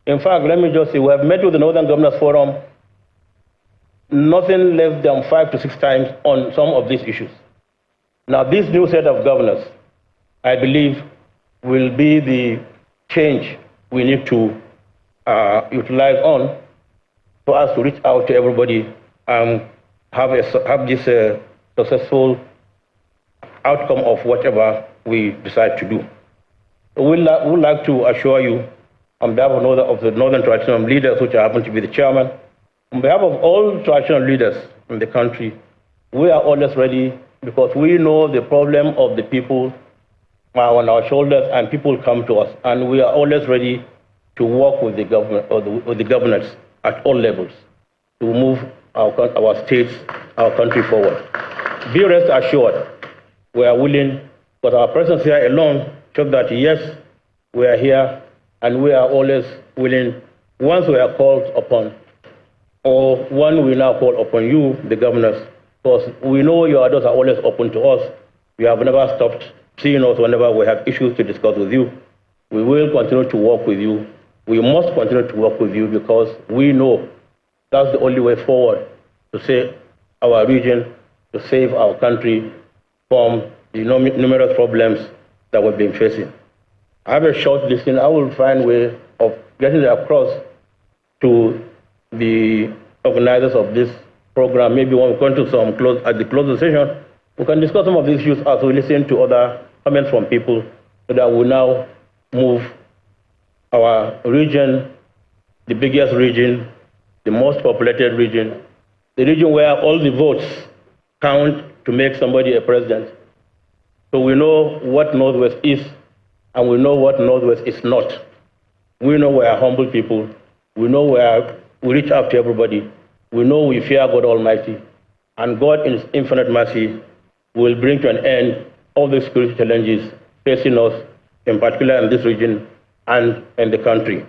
in fact, let me just say, we have met with the Northern Governors Forum nothing less than 5 to 6 times on some of these issues. Now, this new set of governors, I believe, will be the change we need to utilize on for us to reach out to everybody and have this successful outcome of whatever we decide to do. We'd like to assure you, on behalf of the Northern Traditional Leaders, which I happen to be the chairman, on behalf of all traditional leaders in the country, we are always ready because we know the problem of the people are on our shoulders, and people come to us, and we are always ready to work with the government or with the governors at all levels to move our states, our country forward. Be rest assured, we are willing, but our presence here alone shows that yes, we are here, and we are always willing, once we are called upon, or when we now call upon you, the governors, because we know your doors are always open to us. You have never stopped seeing us whenever we have issues to discuss with you. We will continue to work with you. We must continue to work with you because we know that's the only way forward to save our region, to save our country from the numerous problems that we've been facing. I have a short listing. I will find a way of getting it across to the organizers of this program. Maybe when we come to at the close of the session, we can discuss some of these issues as we listen to other comments from people so that we now move our region, the biggest region, the most populated region, the region where all the votes count to make somebody a president. So we know what Northwest is, and we know what Northwest is not. We know we are humble people. We know we reach out to everybody. We know we fear God Almighty, and God in His infinite mercy will bring to an end all the security challenges facing us, in particular in this region and in the country.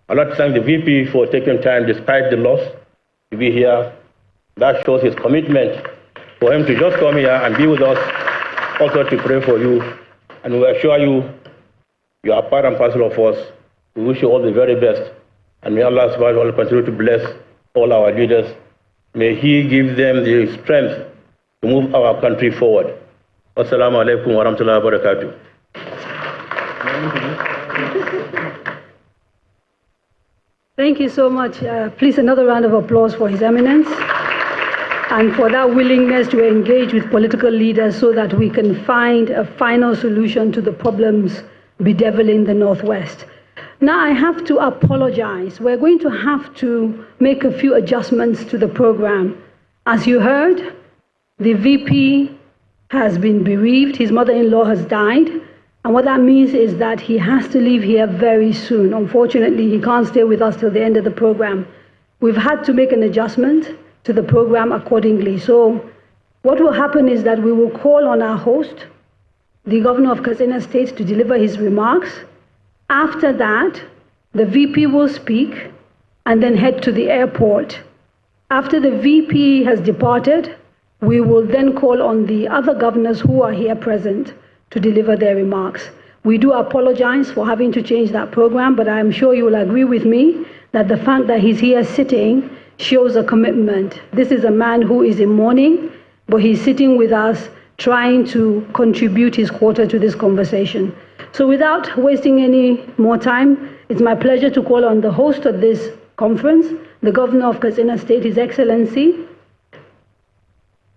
I'd like to thank the VP for taking time, despite the loss, to be here. That shows his commitment for him to just come here and be with us, also to pray for you. And we assure you, you are part and parcel of us. We wish you all the very best. And may Allah subhanahu wa ta'ala continue to bless all our leaders. May He give them the strength to move our country forward. Assalamu alaikum wa rahmatullahi wa barakatuh. Thank you so much. Please, another round of applause for His Eminence and for that willingness to engage with political leaders so that we can find a final solution to the problems bedeviling the Northwest. Now I have to apologize. We're going to have to make a few adjustments to the program. As you heard, the VP has been bereaved. His mother-in-law has died. And what that means is that he has to leave here very soon. Unfortunately, he can't stay with us till the end of the program. We've had to make an adjustment to the program accordingly. So what will happen is that we will call on our host, the governor of Katsina State, to deliver his remarks. After that, the VP will speak and then head to the airport. After the VP has departed, we will then call on the other governors who are here present to deliver their remarks. We do apologize for having to change that program, but I'm sure you will agree with me that the fact that he's here sitting shows a commitment. This is a man who is in mourning, but he's sitting with us trying to contribute his quota to this conversation. So without wasting any more time, it's my pleasure to call on the host of this conference, the governor of Katsina State, His Excellency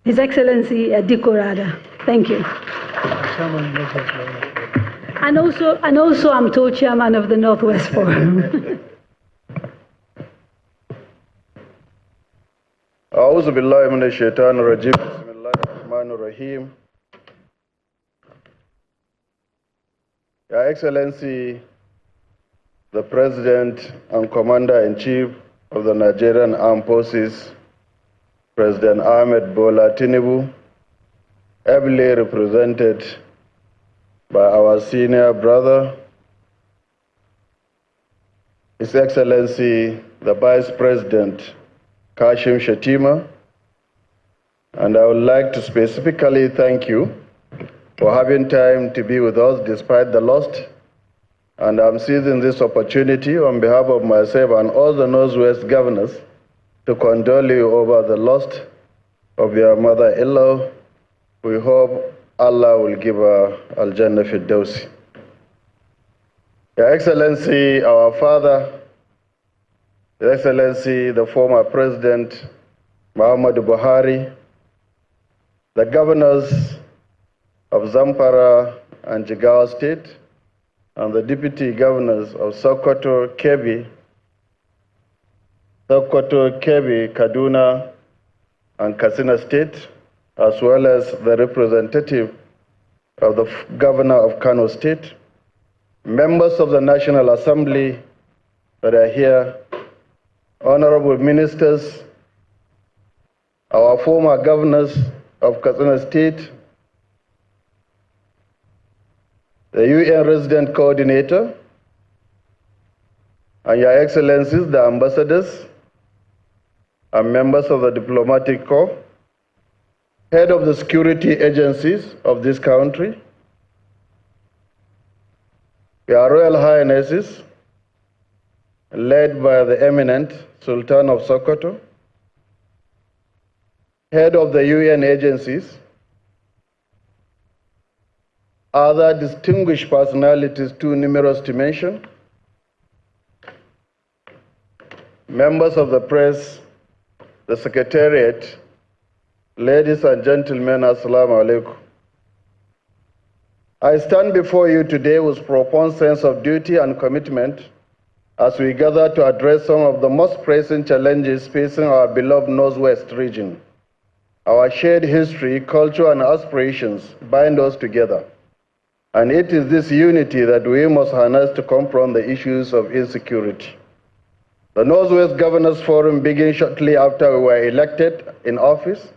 Dikko Rada. Thank you. And also I'm told chairman of the Northwest Forum. أعوذ بالله من الشيطان الرجيم بسم الله الرحمن الرحيم. Your Excellency, the President and Commander-in-Chief of the Nigerian Armed Forces, President Ahmed Bola Tinubu, ably represented by our senior brother, His Excellency, the Vice President, Kashim Shettima, and I would like to specifically thank you for having time to be with us despite the loss. And I'm seizing this opportunity on behalf of myself and all the Northwest governors to condole you over the loss of your mother-in-law. We hope Allah will give her Al-Jannah Firdausi. Your Excellency, our father, Your Excellency, the former President Muhammadu Buhari, the governors of Zamfara and Jigawa State, and the deputy governors of Sokoto, Kebbi, Kaduna, and Katsina State, as well as the representative of the governor of Kano State, members of the National Assembly that are here, honorable ministers, our former governors of Katsina State, the UN Resident Coordinator, and Your Excellencies, the ambassadors, and members of the Diplomatic Corps, head of the security agencies of this country, Your Royal Highnesses, led by the eminent Sultan of Sokoto, head of the UN agencies, other distinguished personalities too numerous to mention, members of the press, the Secretariat, ladies and gentlemen, Assalamu alaikum. I stand before you today with profound sense of duty and commitment as we gather to address some of the most pressing challenges facing our beloved Northwest region. Our shared history, culture, and aspirations bind us together. And it is this unity that we must harness to confront the issues of insecurity. The Northwest Governors Forum began shortly after we were elected in office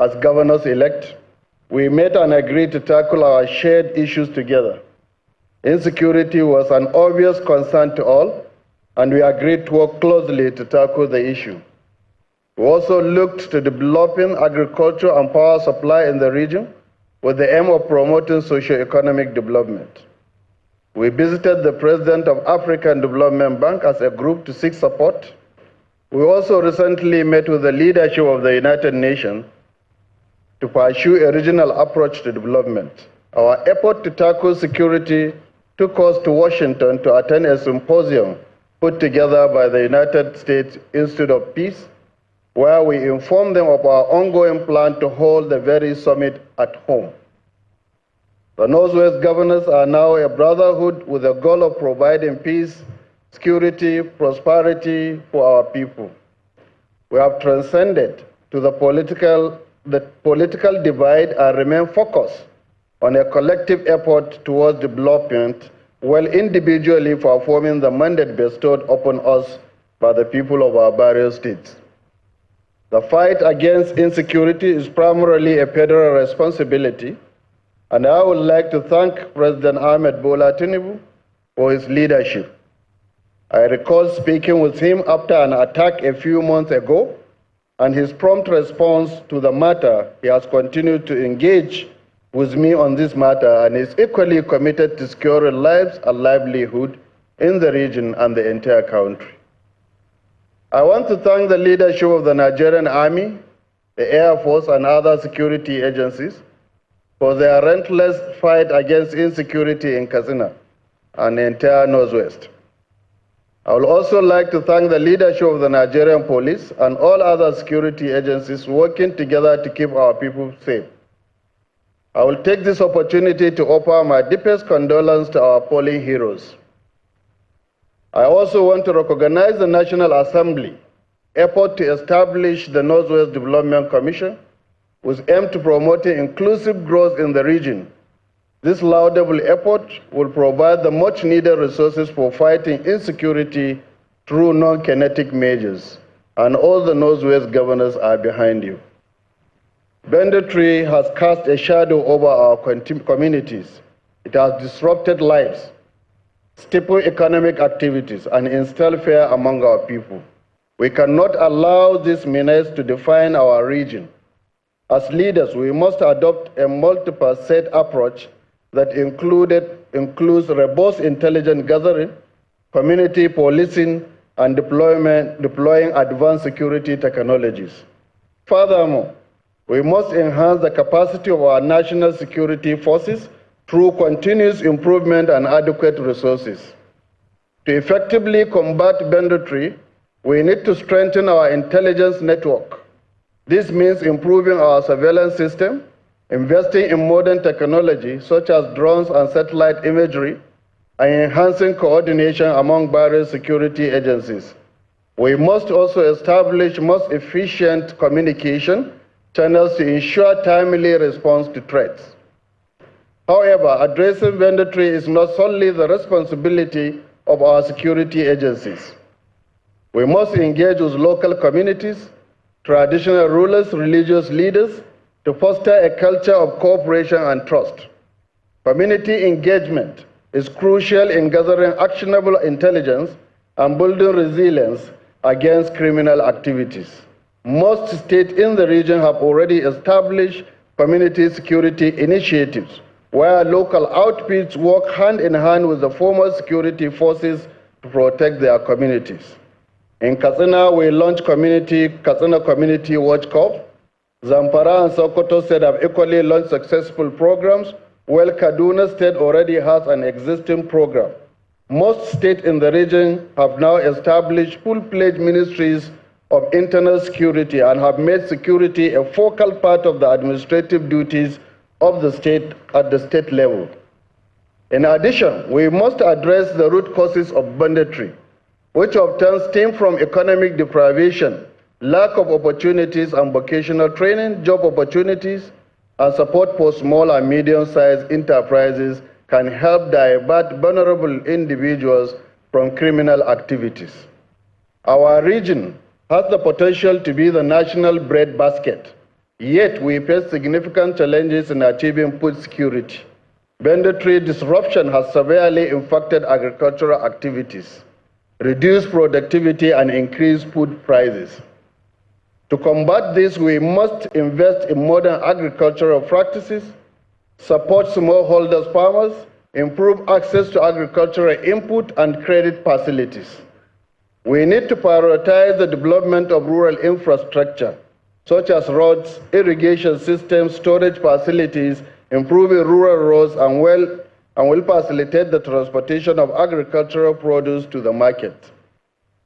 as governors-elect. We met and agreed to tackle our shared issues together. Insecurity was an obvious concern to all, and we agreed to work closely to tackle the issue. We also looked to developing agriculture and power supply in the region with the aim of promoting socio-economic development. We visited the President of African Development Bank as a group to seek support. We also recently met with the leadership of the United Nations to pursue a regional approach to development. Our effort to tackle security took us to Washington to attend a symposium put together by the United States Institute of Peace, where we informed them of our ongoing plan to hold the very summit at home. The Northwest governors are now a brotherhood with the goal of providing peace, security, prosperity for our people. We have transcended to the political divide and remain focused on a collective effort towards development while individually performing the mandate bestowed upon us by the people of our various states. The fight against insecurity is primarily a federal responsibility, and I would like to thank President Ahmed Bola Tinubu for his leadership. I recall speaking with him after an attack a few months ago, and his prompt response to the matter. He has continued to engage with me on this matter and is equally committed to securing lives and livelihood in the region and the entire country. I want to thank the leadership of the Nigerian Army, the Air Force, and other security agencies for their relentless fight against insecurity in Katsina and the entire Northwest. I would also like to thank the leadership of the Nigerian police and all other security agencies working together to keep our people safe. I will take this opportunity to offer my deepest condolence to our fallen heroes. I also want to recognize the National Assembly effort to establish the Northwest Development Commission with aim to promoting inclusive growth in the region. This laudable effort will provide the much needed resources for fighting insecurity through non-kinetic measures, and all the Northwest governors are behind you. Banditry has cast a shadow over our communities. It has disrupted lives, stifled economic activities, and instilled fear among our people. We cannot allow this menace to define our region. As leaders, we must adopt a multifaceted approach that includes robust intelligence gathering, community policing, and deploying advanced security technologies. Furthermore, we must enhance the capacity of our national security forces through continuous improvement and adequate resources. To effectively combat banditry, we need to strengthen our intelligence network. This means improving our surveillance system, investing in modern technology such as drones and satellite imagery, and enhancing coordination among various security agencies. We must also establish most efficient communication channels to ensure timely response to threats. However, addressing banditry is not solely the responsibility of our security agencies. We must engage with local communities, traditional rulers, religious leaders, to foster a culture of cooperation and trust. Community engagement is crucial in gathering actionable intelligence and building resilience against criminal activities. Most states in the region have already established community security initiatives where local outfits work hand in hand with the formal security forces to protect their communities. In Katsina, we launched Katsina Community Watch Corps. Zamfara and Sokoto State have equally launched successful programs, while Kaduna State already has an existing program. Most states in the region have now established full-fledged ministries of internal security and have made security a focal part of the administrative duties of the state at the state level. In addition, we must address the root causes of banditry, which often stem from economic deprivation, lack of opportunities and vocational training, job opportunities, and support for small and medium-sized enterprises can help divert vulnerable individuals from criminal activities. Our region has the potential to be the national breadbasket, yet we face significant challenges in achieving food security. Banditry disruption has severely impacted agricultural activities, reduced productivity, and increased food prices. To combat this, we must invest in modern agricultural practices, support smallholders farmers, improve access to agricultural input and credit facilities. We need to prioritize the development of rural infrastructure, such as roads, irrigation systems, storage facilities, improving rural roads, and will facilitate the transportation of agricultural produce to the market.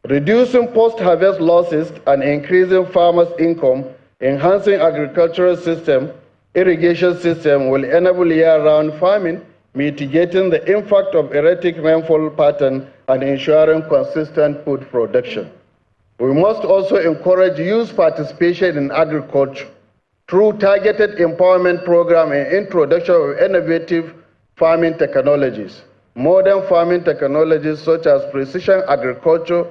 Reducing post-harvest losses and increasing farmers' income, enhancing agricultural system, irrigation system will enable year-round farming, mitigating the impact of erratic rainfall pattern and ensuring consistent food production. We must also encourage youth participation in agriculture through targeted empowerment program and introduction of innovative farming technologies. Modern farming technologies such as precision agriculture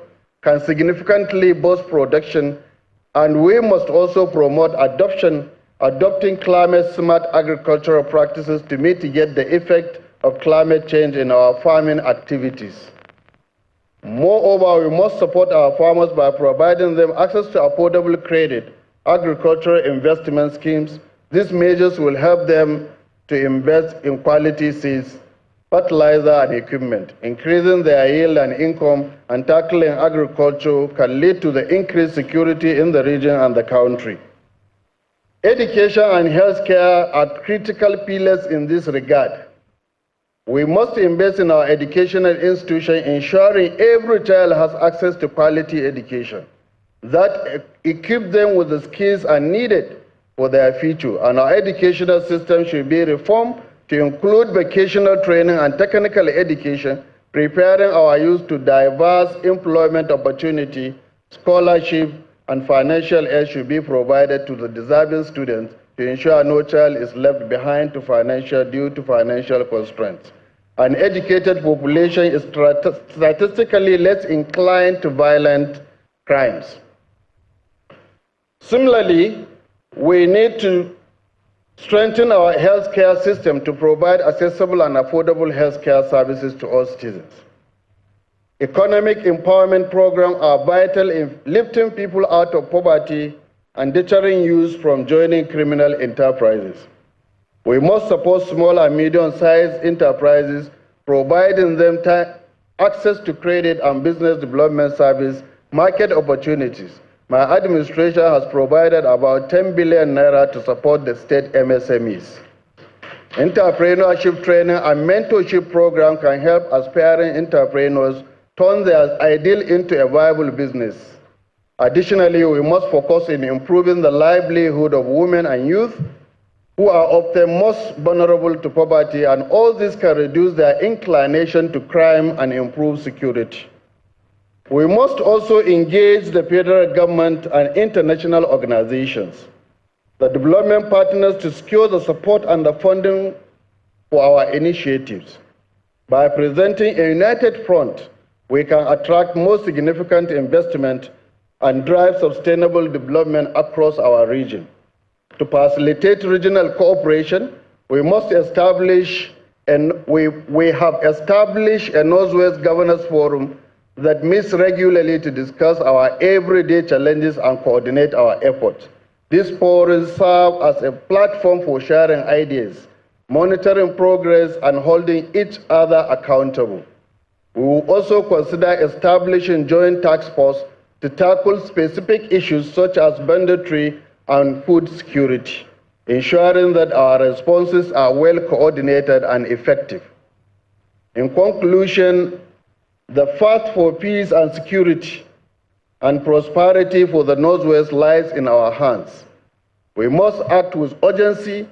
can significantly boost production, and we must also promote adopting climate-smart agricultural practices to mitigate the effect of climate change in our farming activities. Moreover, we must support our farmers by providing them access to affordable credit, agricultural investment schemes. These measures will help them to invest in quality seeds, fertilizer, and equipment. Increasing their yield and income and tackling agriculture can lead to the increased security in the region and the country. Education and healthcare are critical pillars in this regard. We must invest in our educational institutions, ensuring every child has access to quality education that equip them with the skills needed for their future. And our educational system should be reformed to include vocational training and technical education, preparing our youth to diverse employment opportunity. Scholarship and financial aid should be provided to the deserving students to ensure no child is left behind due to financial constraints. An educated population is statistically less inclined to violent crimes. Similarly, we need to strengthen our healthcare system to provide accessible and affordable healthcare services to all citizens. Economic empowerment programs are vital in lifting people out of poverty and deterring youth from joining criminal enterprises. We must support small and medium-sized enterprises, providing them access to credit and business development service market opportunities. My administration has provided about 10 billion naira to support the state MSMEs. Entrepreneurship training and mentorship program can help aspiring entrepreneurs turn their ideal into a viable business. Additionally, we must focus on improving the livelihood of women and youth, who are often most vulnerable to poverty, and all this can reduce their inclination to crime and improve security. We must also engage the federal government and international organizations, the development partners, to secure the support and the funding for our initiatives. By presenting a united front, we can attract more significant investment and drive sustainable development across our region. To facilitate regional cooperation, we must establish, and we have established a Northwest Governors Forum that meets regularly to discuss our everyday challenges and coordinate our efforts. These forums serve as a platform for sharing ideas, monitoring progress, and holding each other accountable. We will also consider establishing joint task force to tackle specific issues such as banditry and food security, ensuring that our responses are well coordinated and effective. In conclusion, the path for peace and security and prosperity for the Northwest lies in our hands. We must act with urgency,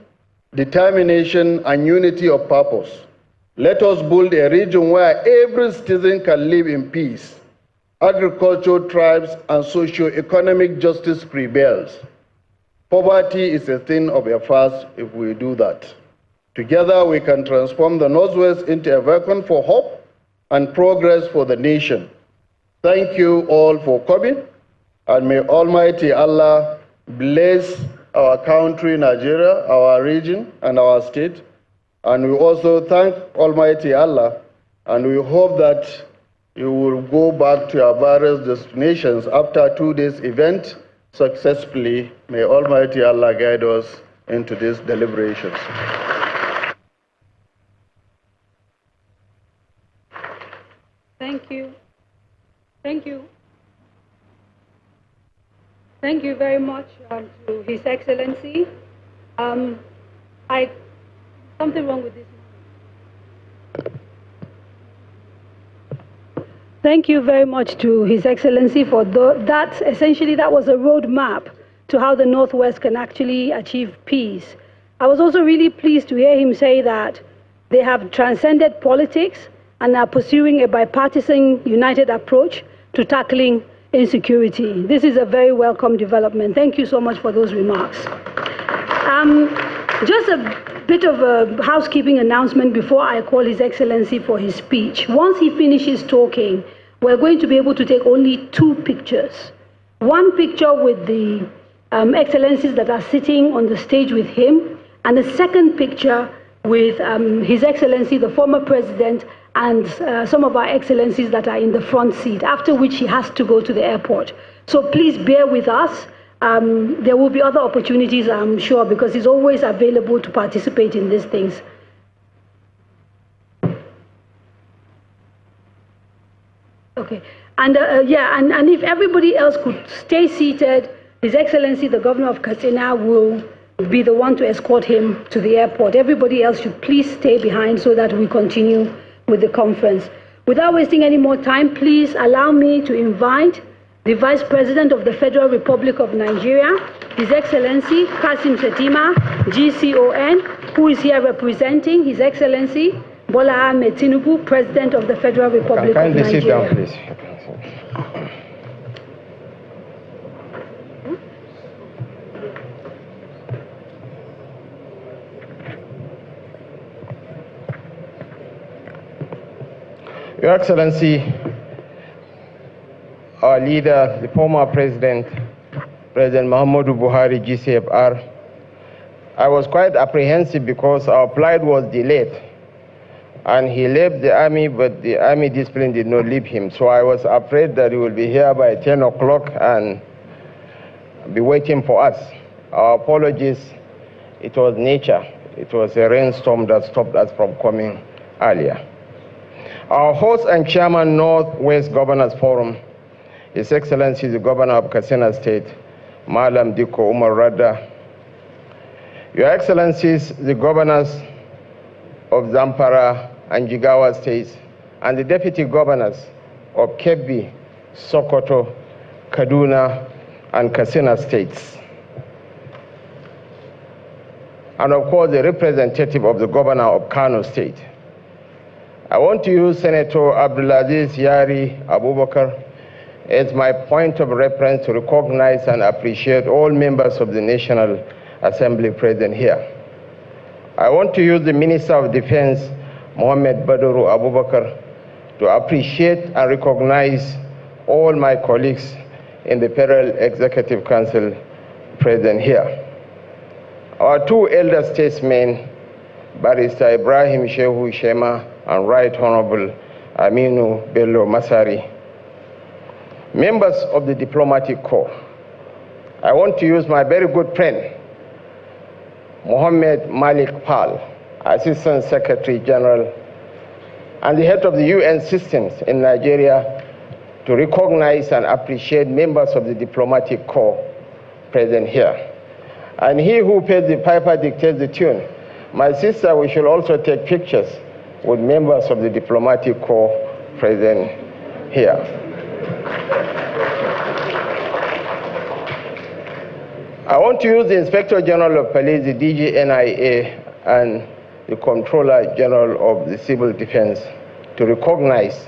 determination, and unity of purpose. Let us build a region where every citizen can live in peace, agriculture thrives, and socio-economic justice prevails. Poverty is a thing of a past if we do that. Together, we can transform the Northwest into a beacon for hope and progress for the nation. Thank you all for coming, and may Almighty Allah bless our country, Nigeria, our region, and our state. And we also thank Almighty Allah, and we hope that you will go back to your various destinations after 2 days event successfully. May Almighty Allah guide us into these deliberations. Thank you. Thank you. Thank you very much to His Excellency. Something wrong with this. Thank you very much to His Excellency for that. Essentially, that was a roadmap to how the Northwest can actually achieve peace. I was also really pleased to hear him say that they have transcended politics and are pursuing a bipartisan, united approach to tackling insecurity. This is a very welcome development. Thank you so much for those remarks. Just a bit of a housekeeping announcement before I call His Excellency for his speech. Once he finishes talking, we're going to be able to take only 2 pictures. One picture with the excellencies that are sitting on the stage with him, and a second picture with His Excellency, the former president, and some of our excellencies that are in the front seat, after which he has to go to the airport. So please bear with us. There will be other opportunities, I'm sure, because he's always available to participate in these things. Okay, and and if everybody else could stay seated, His Excellency, the Governor of Katsina, will be the one to escort him to the airport. Everybody else should please stay behind so that we continue with the conference. Without wasting any more time, please allow me to invite the Vice President of the Federal Republic of Nigeria, His Excellency Kasim Shettima, GCON, who is here representing His Excellency Bola Ahmed Tinubu, President of the Federal Republic of Nigeria. Sit down, please. Your Excellency, our leader, the former President Muhammadu Buhari, GCFR, I was quite apprehensive because our flight was delayed. And he left the army, but the army discipline did not leave him. So I was afraid that he will be here by 10 o'clock. And be waiting for us. Our apologies, it was nature. It was a rainstorm that stopped us from coming earlier. Our host and chairman, Northwest Governors Forum, His Excellency the Governor of Katsina State, Malam Diko Umar Radda, Your Excellencies, the Governors of Zamfara and Jigawa States, and the Deputy Governors of Kebbi, Sokoto, Kaduna, and Katsina States. And of course, the representative of the Governor of Kano State. I want to use Senator Abdulaziz Yari Abubakar as my point of reference to recognize and appreciate all members of the National Assembly present here. I want to use the Minister of Defense, Mohammed Baduru Abubakar, to appreciate and recognize all my colleagues in the Federal Executive Council present here. Our two elder statesmen, Barrister Ibrahim Shehu Shema and Right Honorable Aminu Bello Masari, members of the Diplomatic Corps. I want to use my very good friend, Mohammed Malik Pal, Assistant Secretary General and the head of the UN systems in Nigeria, to recognize and appreciate members of the Diplomatic Corps present here. And he who pays the piper dictates the tune. My sister, we should also take pictures with members of the Diplomatic Corps present here. I want to use the Inspector General of Police, the DGNIA, and the Comptroller General of the Civil Defense to recognize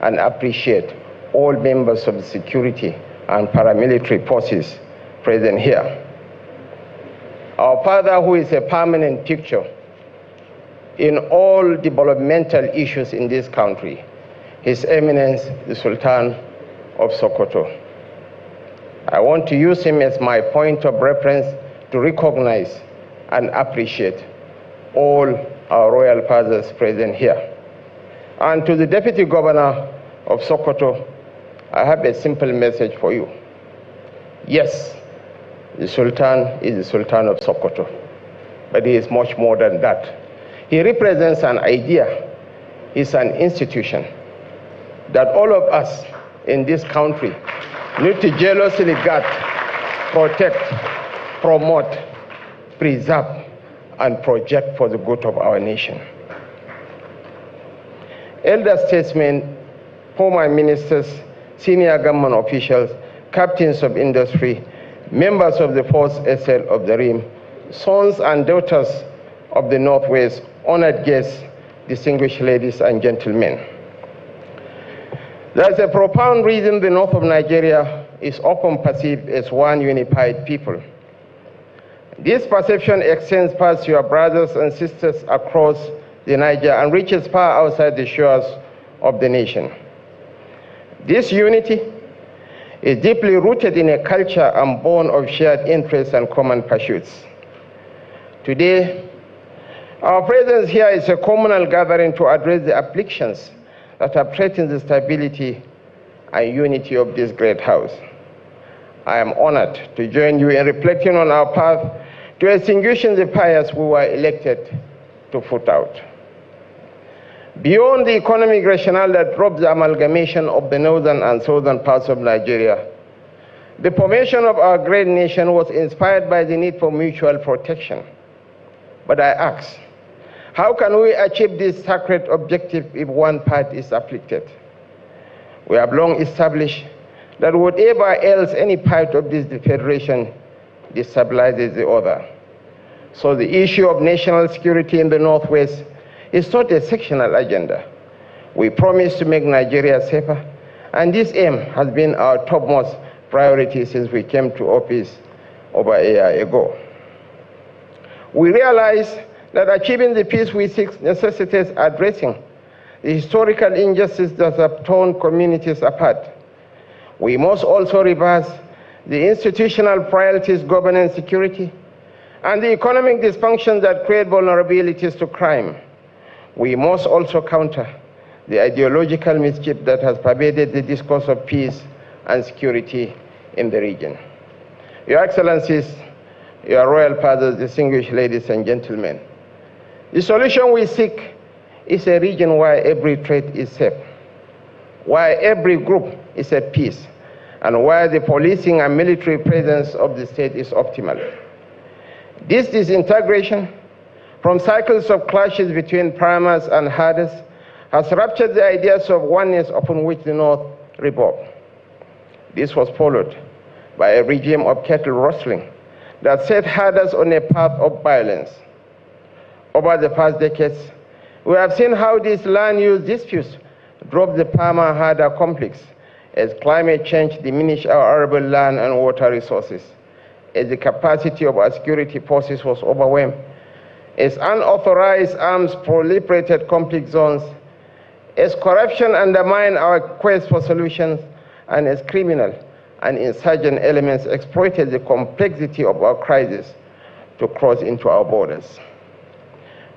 and appreciate all members of the security and paramilitary forces present here. Our father, who is a permanent picture in all developmental issues in this country, His Eminence, the Sultan of Sokoto. I want to use him as my point of reference to recognize and appreciate all our royal fathers present here. And to the Deputy Governor of Sokoto, I have a simple message for you. Yes, the Sultan is the Sultan of Sokoto, but he is much more than that. He represents an idea. He's an institution that all of us in this country need to jealously guard, protect, promote, preserve, and project for the good of our nation. Elder statesmen, former ministers, senior government officials, captains of industry, members of the Fourth SL of the Rim, sons and daughters of the Northwest, honored guests, distinguished ladies and gentlemen. There is a profound reason the north of Nigeria is often perceived as one unified people. This perception extends past your brothers and sisters across the Niger and reaches far outside the shores of the nation. This unity is deeply rooted in a culture and born of shared interests and common pursuits. Today, our presence here is a communal gathering to address the afflictions that have threatened the stability and unity of this great house. I am honored to join you in reflecting on our path to extinguishing the fires we were elected to put out. Beyond the economic rationale that drove the amalgamation of the northern and southern parts of Nigeria, the formation of our great nation was inspired by the need for mutual protection. But I ask, how can we achieve this sacred objective if one part is afflicted? We have long established that whatever ails any part of this federation destabilizes the other. So the issue of national security in the Northwest is not a sectional agenda. We promise to make Nigeria safer, and this aim has been our topmost priority since we came to office over a year ago. We realize that achieving the peace we seek necessitates addressing the historical injustices that have torn communities apart. We must also reverse the institutional priorities governing security and the economic dysfunctions that create vulnerabilities to crime. We must also counter the ideological mischief that has pervaded the discourse of peace and security in the region. Your Excellencies, Your Royal Fathers, distinguished ladies and gentlemen, the solution we seek is a region where every trade is safe, where every group is at peace, and where the policing and military presence of the state is optimal. This disintegration from cycles of clashes between primaries and herders has ruptured the ideas of oneness upon which the North revolved. This was followed by a regime of cattle rustling that set herders on a path of violence. Over the past decades, we have seen how these land use disputes drove the farmer-herder conflicts as climate change diminished our arable land and water resources, as the capacity of our security forces was overwhelmed, as unauthorized arms proliferated conflict zones, as corruption undermined our quest for solutions, and as criminal and insurgent elements exploited the complexity of our crisis to cross into our borders.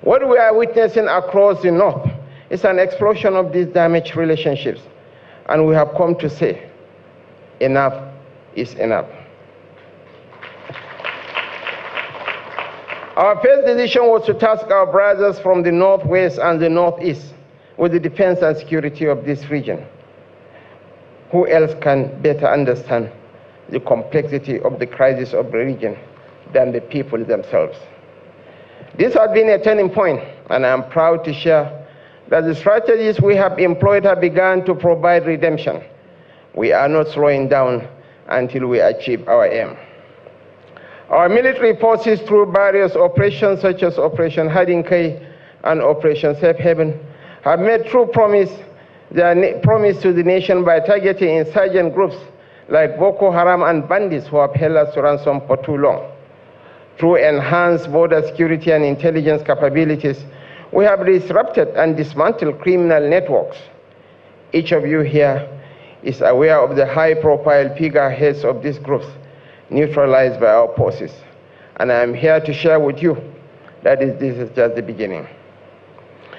What we are witnessing across the North is an explosion of these damaged relationships, and we have come to say, enough is enough. Our first decision was to task our brothers from the Northwest and the Northeast with the defense and security of this region. Who else can better understand the complexity of the crisis of the region than the people themselves? This has been a turning point, and I am proud to share that the strategies we have employed have begun to provide redemption. We are not slowing down until we achieve our aim. Our military forces, through various operations such as Operation Hiding Cave and Operation Safe Haven, have made true promise to the nation by targeting insurgent groups like Boko Haram and bandits who have held us to ransom for too long. Through enhanced border security and intelligence capabilities, we have disrupted and dismantled criminal networks. Each of you here is aware of the high-profile figureheads of these groups neutralized by our forces, and I am here to share with you that this is just the beginning.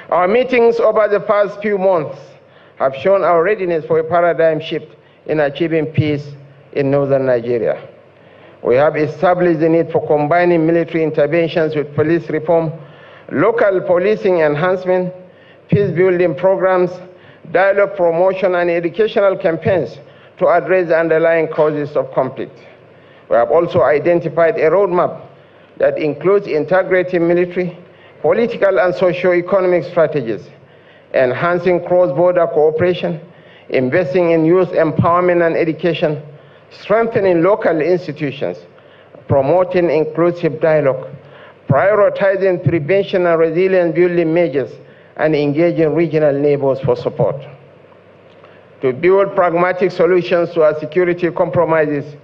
Our meetings over the past few months have shown our readiness for a paradigm shift in achieving peace in northern Nigeria. We have established the need for combining military interventions with police reform, local policing enhancement, peace-building programs, dialogue promotion, and educational campaigns to address the underlying causes of conflict. We have also identified a roadmap that includes integrating military, political, and socio-economic strategies, enhancing cross-border cooperation, investing in youth empowerment and education, strengthening local institutions, promoting inclusive dialogue, prioritizing prevention and resilience building measures, and engaging regional neighbors for support. To build pragmatic solutions to our security compromises,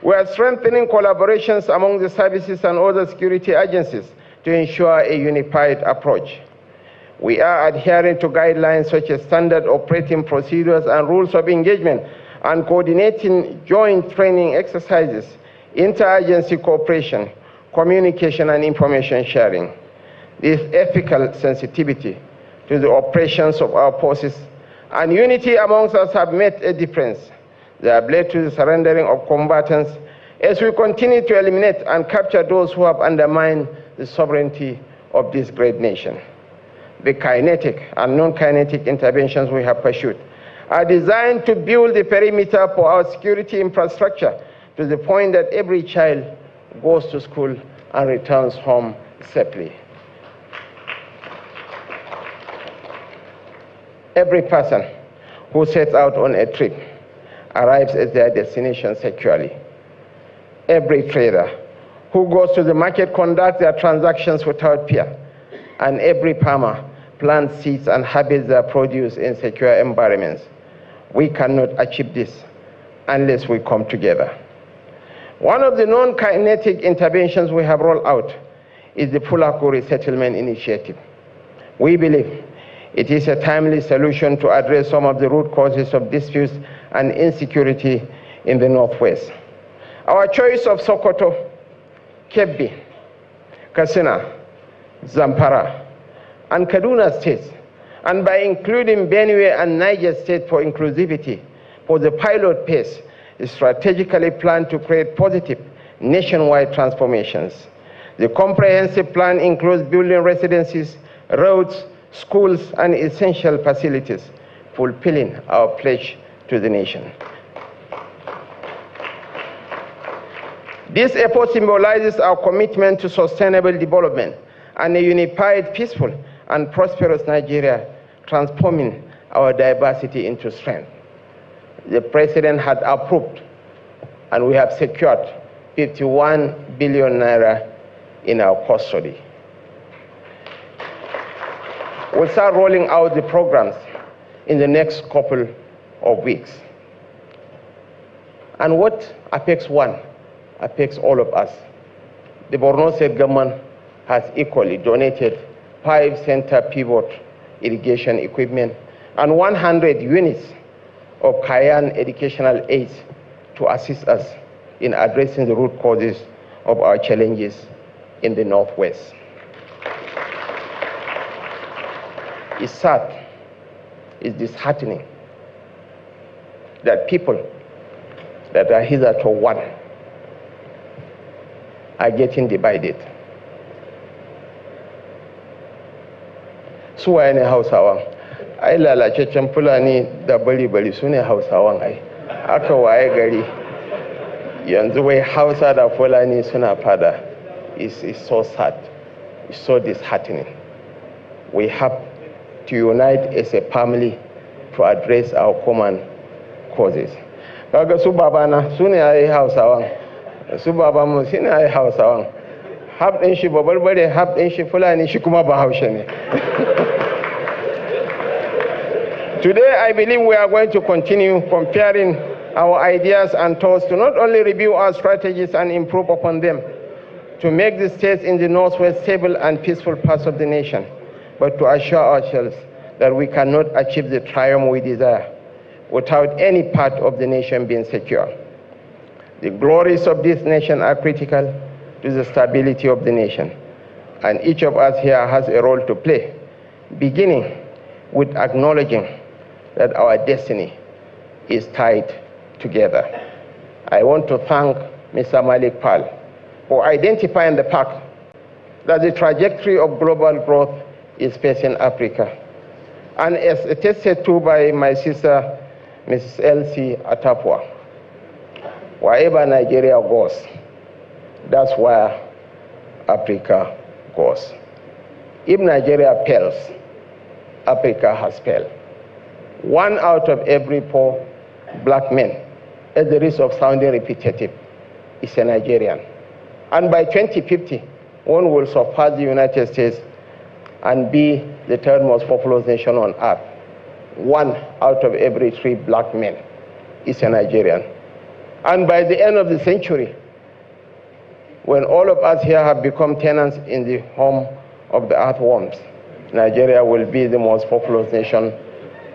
we are strengthening collaborations among the services and other security agencies to ensure a unified approach. We are adhering to guidelines such as standard operating procedures and rules of engagement, and coordinating joint training exercises, interagency cooperation, communication, and information sharing. This ethical sensitivity to the operations of our forces and unity amongst us have made a difference. They have led to the surrendering of combatants as we continue to eliminate and capture those who have undermined the sovereignty of this great nation. The kinetic and non-kinetic interventions we have pursued are designed to build the perimeter for our security infrastructure to the point that every child goes to school and returns home safely. Every person who sets out on a trip arrives at their destination securely. Every trader who goes to the market conducts their transactions without fear, and every farmer plants seeds and harvests their produce in secure environments. We cannot achieve this unless we come together. One of the non-kinetic interventions we have rolled out is the Fulako Resettlement Initiative. We believe it is a timely solution to address some of the root causes of disputes and insecurity in the Northwest. Our choice of Sokoto, Kebbi, Katsina, Zamfara, and Kaduna states, and by including Benue and Niger State for inclusivity for the pilot phase, is strategically planned to create positive, nationwide transformations. The comprehensive plan includes building residences, roads, schools, and essential facilities, fulfilling our pledge to the nation. This effort symbolizes our commitment to sustainable development and a unified, peaceful, and prosperous Nigeria, transforming our diversity into strength. The President had approved, and we have secured 51 billion naira in our custody. We'll start rolling out the programs in the next couple of weeks. And what affects one affects all of us. The Borno State government has equally donated 5 center pivot irrigation equipment and 100 units of Kayan educational aids to assist us in addressing the root causes of our challenges in the Northwest. It's sad, it's disheartening that people that are hitherto one are getting divided. Su waye ne Hausawa? Ai lalacecen Fulani da bari-bari su ne Hausawan ai. Aka waye gari yanzu wai Hausa da Fulani suna fada. It's so sad. It's so disheartening. We have to unite as a family to address our common causes. Kaga su babana su ne ai Hausawan. Su babanmu shi ne ai Hausawan. Hab ɗin shi babarbare, hab ɗin shi Fulani, shi kuma Bahaushe ne. Today, I believe we are going to continue comparing our ideas and thoughts to not only review our strategies and improve upon them, to make the states in the Northwest stable and peaceful parts of the nation, but to assure ourselves that we cannot achieve the triumph we desire without any part of the nation being secure. The glories of this nation are critical to the stability of the nation, and each of us here has a role to play, beginning with acknowledging that our destiny is tied together. I want to thank Mr. Malik Pal for identifying the fact that the trajectory of global growth is facing Africa. And as attested to by my sister, Mrs. Elsie Atapwa, wherever Nigeria goes, that's where Africa goes. If Nigeria fails, Africa has failed. 1 out of every 4 black men, at the risk of sounding repetitive, is a Nigerian. And by 2050, one will surpass the United States and be the 3rd most populous nation on earth. 1 out of every 3 black men is a Nigerian. And by the end of the century, when all of us here have become tenants in the home of the earthworms, Nigeria will be the most populous nation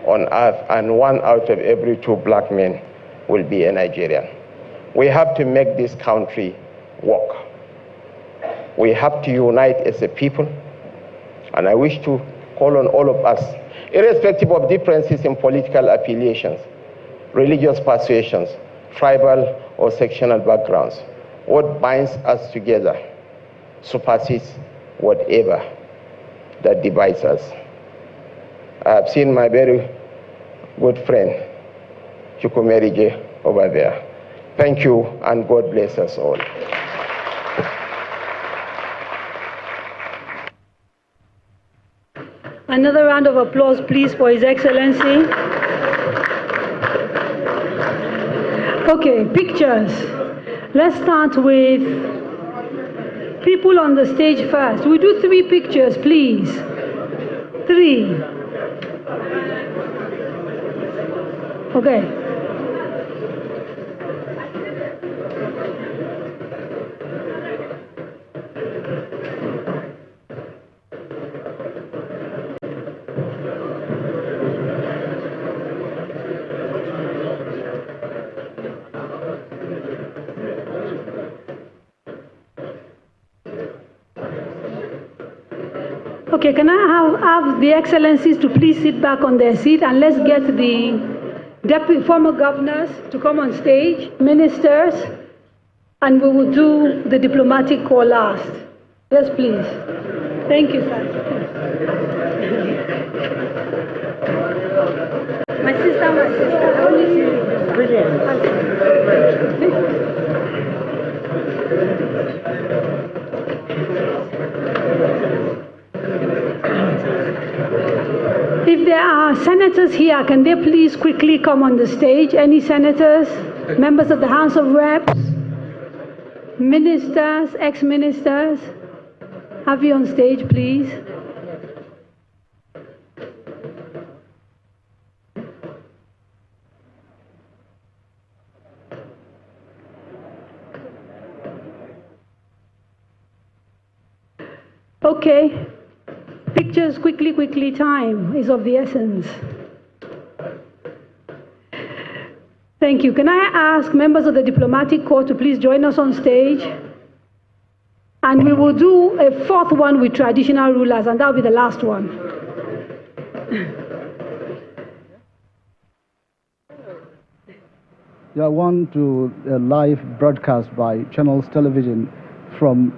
on earth, and 1 out of every 2 black men will be a Nigerian. We have to make this country work. We have to unite as a people, and I wish to call on all of us, irrespective of differences in political affiliations, religious persuasions, tribal or sectional backgrounds. What binds us together supersedes whatever that divides us. I have seen my very good friend, Chukwumerije, over there. Thank you, and God bless us all. Another round of applause, please, for His Excellency. Okay, pictures. Let's start with people on the stage first. We do 3 pictures, please. 3. Okay. Okay, can I have the Excellencies to please sit back on their seat, and let's get the former governors to come on stage, ministers. and we will do the diplomatic corps last. Yes, please. Thank you, sir. My sister. I only see you. Brilliant. If there are senators here, can they please quickly come on the stage? Any senators, members of the House of Reps, ministers, ex-ministers? Have you on stage, please? Okay. Pictures, quickly, time is of the essence. Thank you. Can I ask members of the diplomatic corps to please join us on stage? And we will do a fourth one with traditional rulers, and that will be the last one. I want to live broadcast by Channels Television from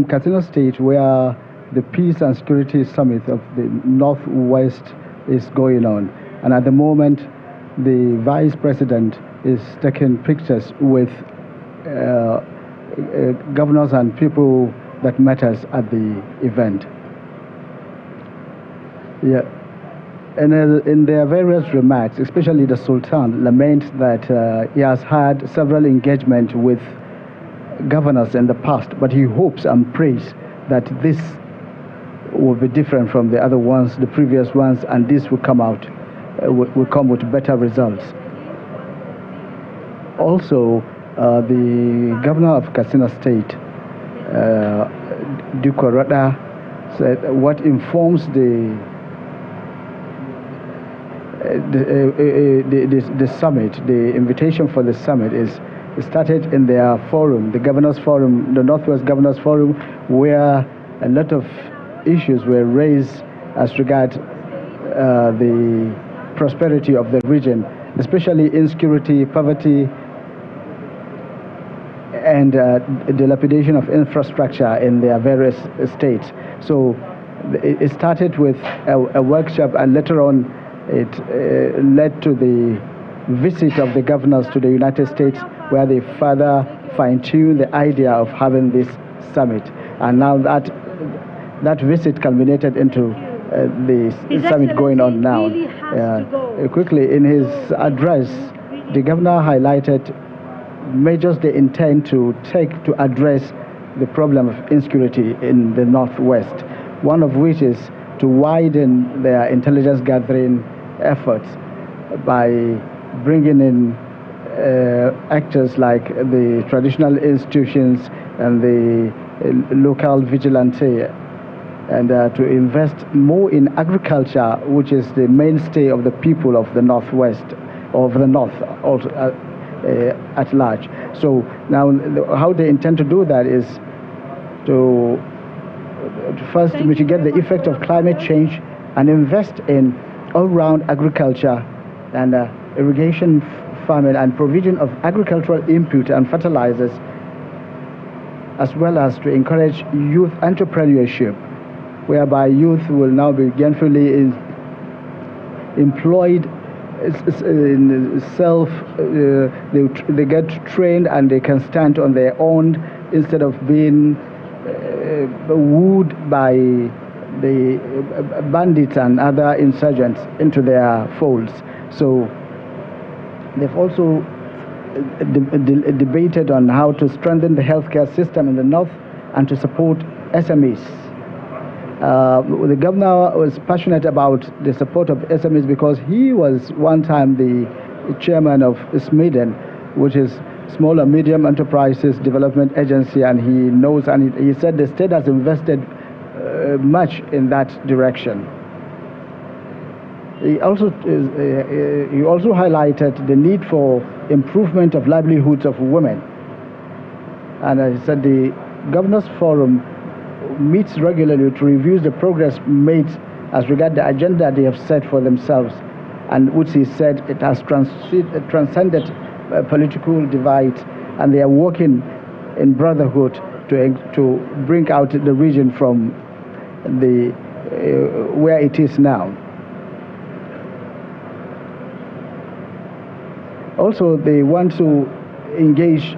Katsina State, where the Peace and Security Summit of the Northwest is going on. And at the moment, the Vice President is taking pictures with governors and people that matters at the event. Yeah. And in their various remarks, especially the Sultan laments that he has had several engagements with governors in the past, but he hopes and prays that this will be different from the other ones, the previous ones, and this will come out, will come with better results. Also, the governor of Katsina State, Duke Rada, said what informs the summit, the invitation for the summit is started in their forum, the Governors Forum, the Northwest Governors Forum, where a lot of issues were raised as regards the prosperity of the region, especially insecurity, poverty, and dilapidation of infrastructure in their various states. So it started with a workshop, and later on it led to the visit of the governors to the United States, where they further fine-tuned the idea of having this summit. And now that visit culminated into the summit going on now. Quickly, in his address, the governor highlighted measures they intend to take to address the problem of insecurity in the Northwest, one of which is to widen their intelligence gathering efforts by bringing in actors like the traditional institutions and the local vigilante, and to invest more in agriculture, which is the mainstay of the people of the Northwest, of the North also, at large. So now how they intend to do that is to first mitigate the effect of climate change and invest in all-round agriculture and irrigation farming and provision of agricultural input and fertilizers, as well as to encourage youth entrepreneurship, whereby youth will now be gainfully employed in they get trained and they can stand on their own instead of being wooed by the bandits and other insurgents into their folds. So they've also debated on how to strengthen the healthcare system in the North and to support SMEs. The governor was passionate about the support of SMEs because he was one time the chairman of SMEDEN, which is Small and Medium Enterprises Development Agency, and he knows, and he said the state has invested much in that direction. He also highlighted the need for improvement of livelihoods of women, and he said the Governors Forum meets regularly to review the progress made as regard the agenda they have set for themselves, and which he said it has transcended political divides, and they are working in brotherhood to bring out the region from the where it is now. Also, they want to engage,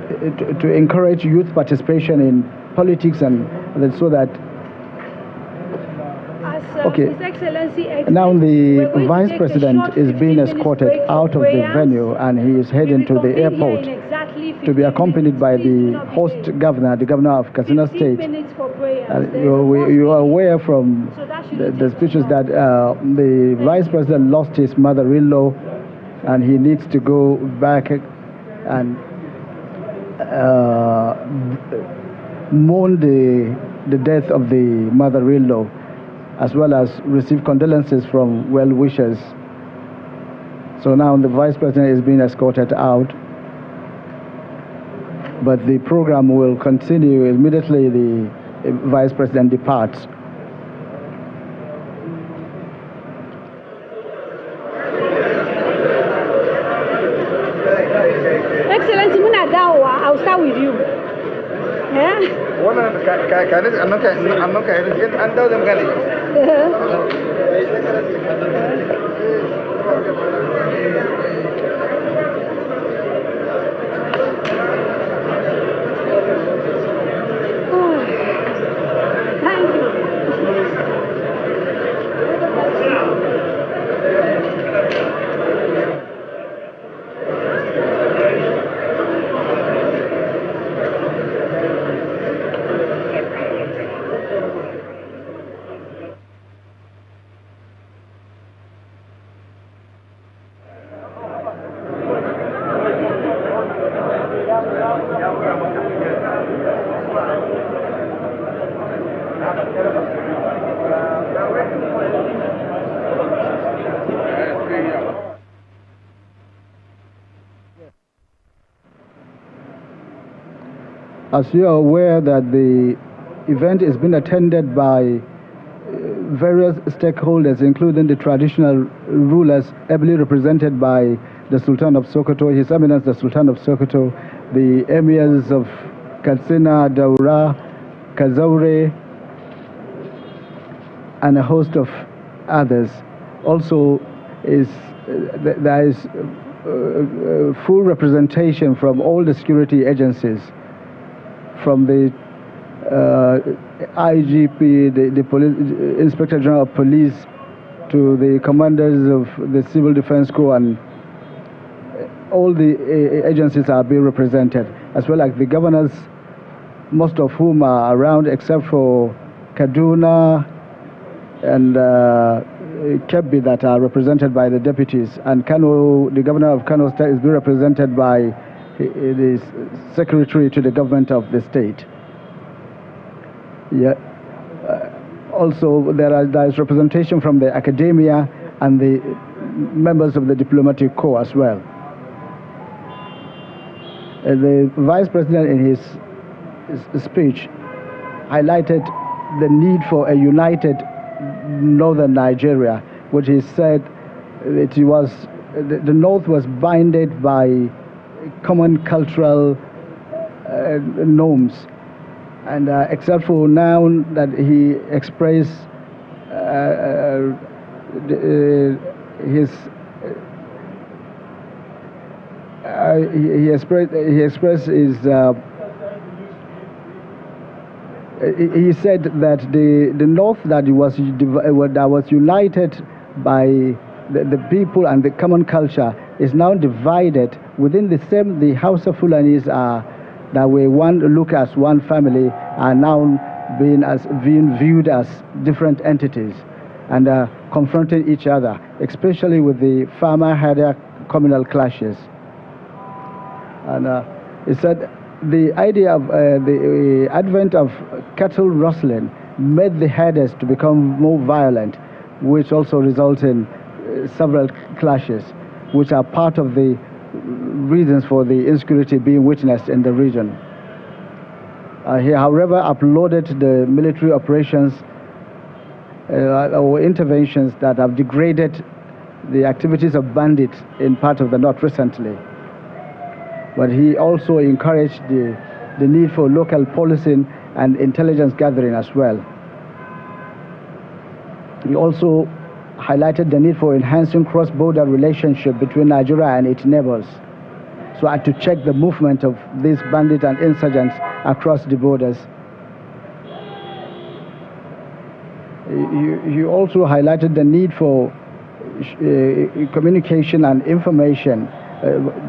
to encourage youth participation in politics, and so that. Okay. His Excellency, now the Vice President is being escorted out of the venue, and he is heading to the airport to be accompanied by the host governor, the governor of Katsina State. You are aware from the speeches that the Vice President lost his mother-in-law, and he needs to go back and mourn the death of the mother-in-law, as well as receive condolences from well-wishers. So now the Vice President is being escorted out, but the program will continue immediately the Vice President departs. Excellency, I'll start with you. Yeah? Thank you. As you are aware that the event is being attended by various stakeholders, including the traditional rulers ably represented by the Sultan of Sokoto, His Eminence the Sultan of Sokoto, the emirs of Katsina, Daura, Kazaure, and a host of others. Also, there is full representation from all the security agencies, from the IGP, the Inspector General of Police, to the commanders of the Civil Defense Corps, and all the agencies are being represented, as well as the governors, most of whom are around except for Kaduna and Kebbi, that are represented by the deputies, and Kano, the governor of Kano State, is being represented by the secretary to the government of the state. Yeah. Also, there is representation from the academia and the members of the diplomatic corps as well. The Vice President, in his speech, highlighted the need for a united northern Nigeria, which he said it was the North was bounded by common cultural norms, and except for now that he expressed he expressed his he said that the North that was united by the people and the common culture is now divided within the same. The Hausa Fulanis that were look as one family are now being viewed as different entities, and confronting each other, especially with the farmer-herder communal clashes. And he said the idea of the advent of cattle rustling made the herders to become more violent, which also results in several clashes, which are part of the reasons for the insecurity being witnessed in the region. He, however, uploaded the military operations or interventions that have degraded the activities of bandits in part of the north recently. but he also encouraged the need for local policing and intelligence gathering as well. He also highlighted the need for enhancing cross-border relationship between Nigeria and its neighbors, so as to check the movement of these bandits and insurgents across the borders. He also highlighted the need for communication and information,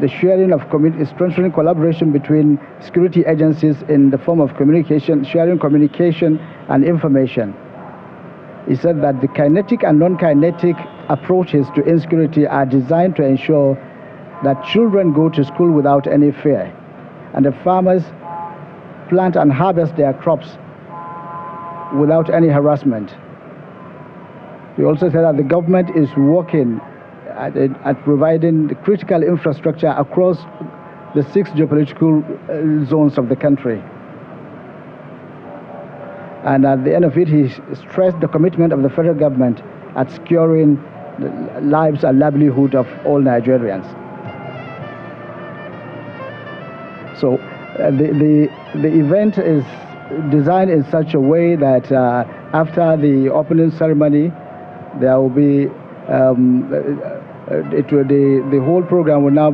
the sharing of strengthening collaboration between security agencies in the form of communication, sharing communication and information. He said that the kinetic and non-kinetic approaches to insecurity are designed to ensure that children go to school without any fear, and the farmers plant and harvest their crops without any harassment. He also said that the government is working at providing the critical infrastructure across the 6 geopolitical zones of the country. And at the end of it, he stressed the commitment of the federal government at securing the lives and livelihood of all Nigerians. So the event is designed in such a way that after the opening ceremony, there will be the whole program will now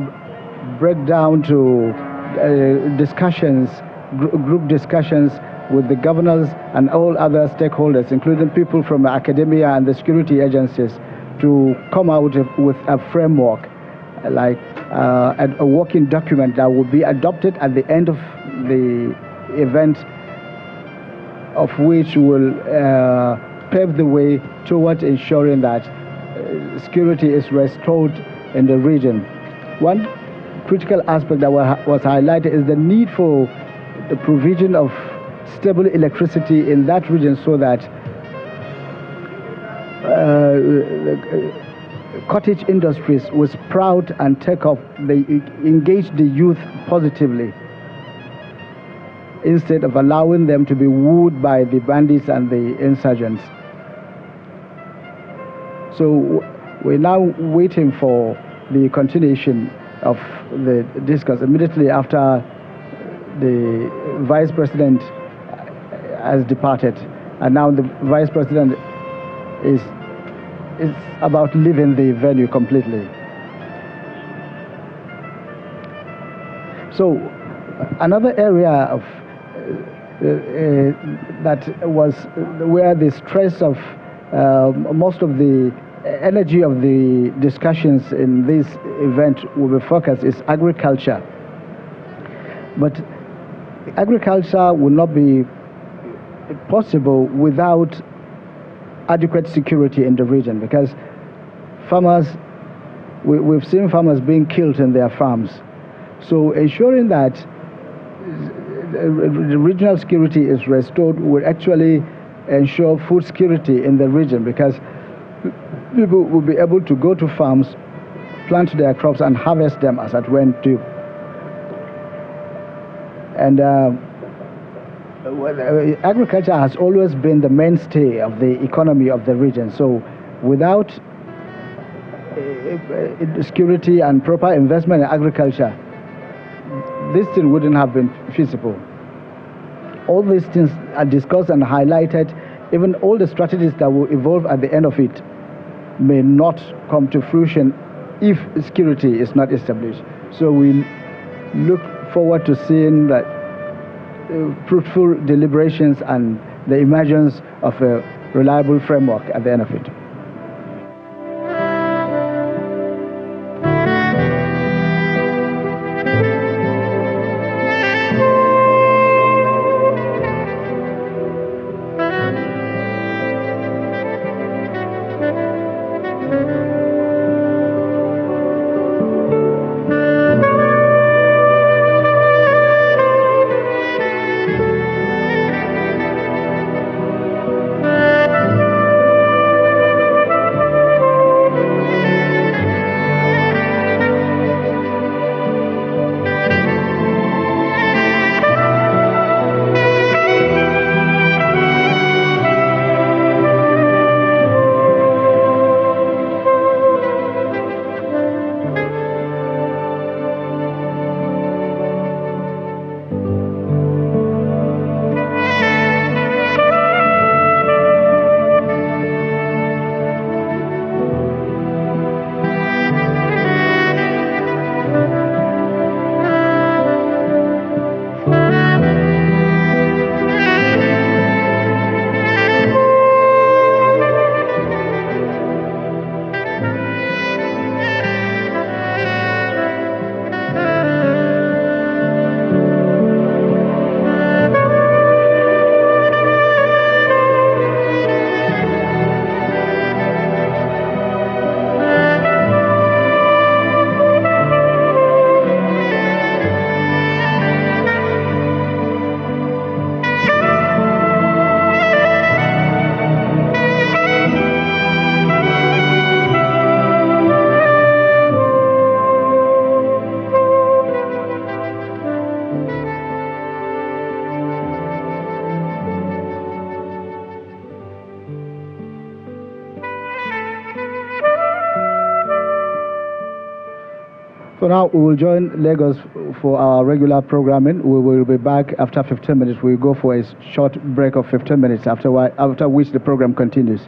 break down to discussions, group discussions with the governors and all other stakeholders, including people from academia and the security agencies, to come out with a framework, like a working document that will be adopted at the end of the event, of which will pave the way towards ensuring that security is restored in the region. One critical aspect that was highlighted is the need for the provision of stable electricity in that region, so that cottage industries will sprout and take off. They engage the youth positively, instead of allowing them to be wooed by the bandits and the insurgents. So we're now waiting for the continuation of the discourse immediately after the Vice President has departed, and now the Vice President is about leaving the venue completely. So another area of that was where the stress of most of the energy of the discussions in this event will be focused is agriculture. But agriculture will not be possible without adequate security in the region, because farmers, we've seen farmers being killed in their farms. So ensuring that the regional security is restored will actually ensure food security in the region, because people will be able to go to farms, plant their crops and harvest them as at when due. And agriculture has always been the mainstay of the economy of the region. So without security and proper investment in agriculture, this thing wouldn't have been feasible. All these things are discussed and highlighted. Even all the strategies that will evolve at the end of it may not come to fruition if security is not established. So we look forward to seeing that fruitful deliberations and the emergence of a reliable framework at the end of it. for now, we will join Lagos for our regular programming. We will be back after 15 minutes. We'll go for a short break of 15 minutes, after which the program continues.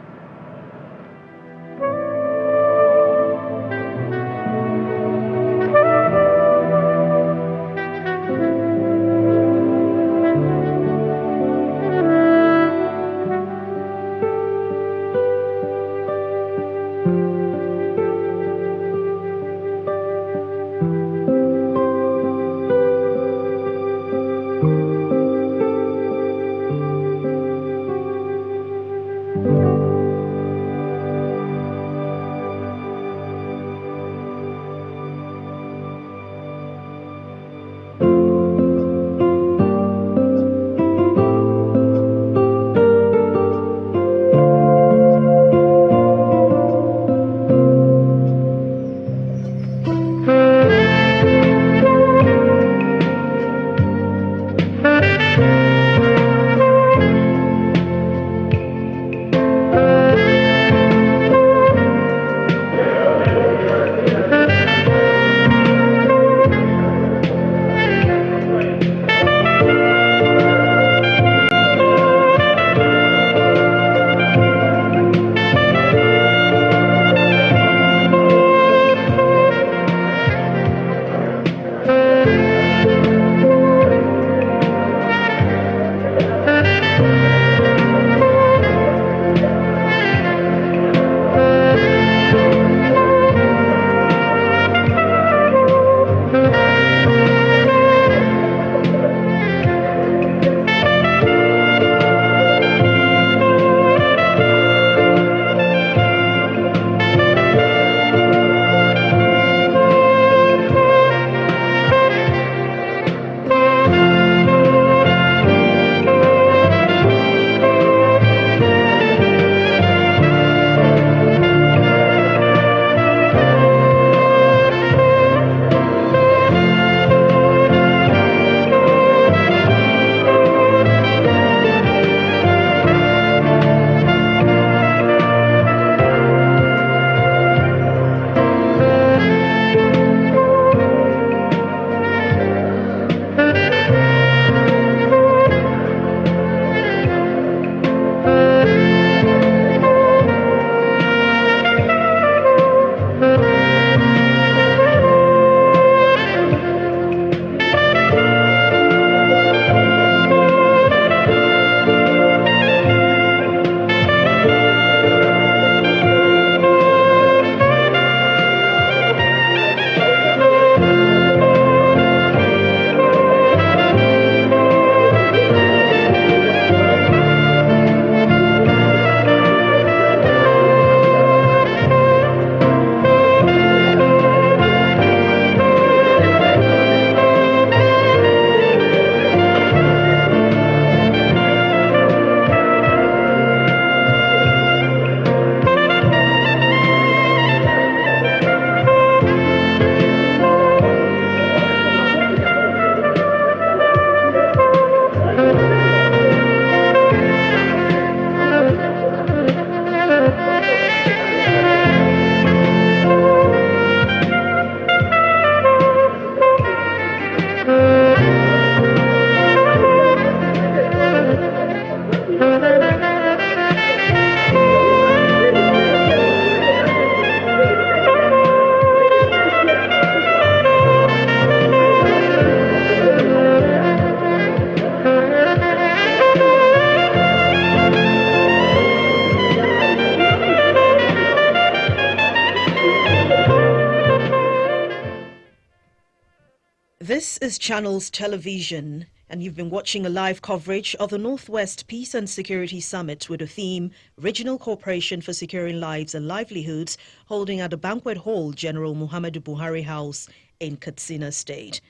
This is Channels Television, and you've been watching a live coverage of the Northwest Peace and Security Summit with the theme Regional Cooperation for Securing Lives and Livelihoods, holding at the Banquet Hall General Muhammadu Buhari House in Katsina State.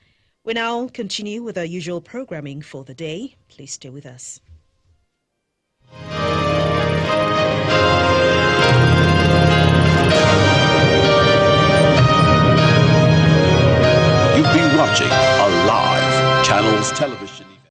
We now continue with our usual programming for the day. Please stay with us.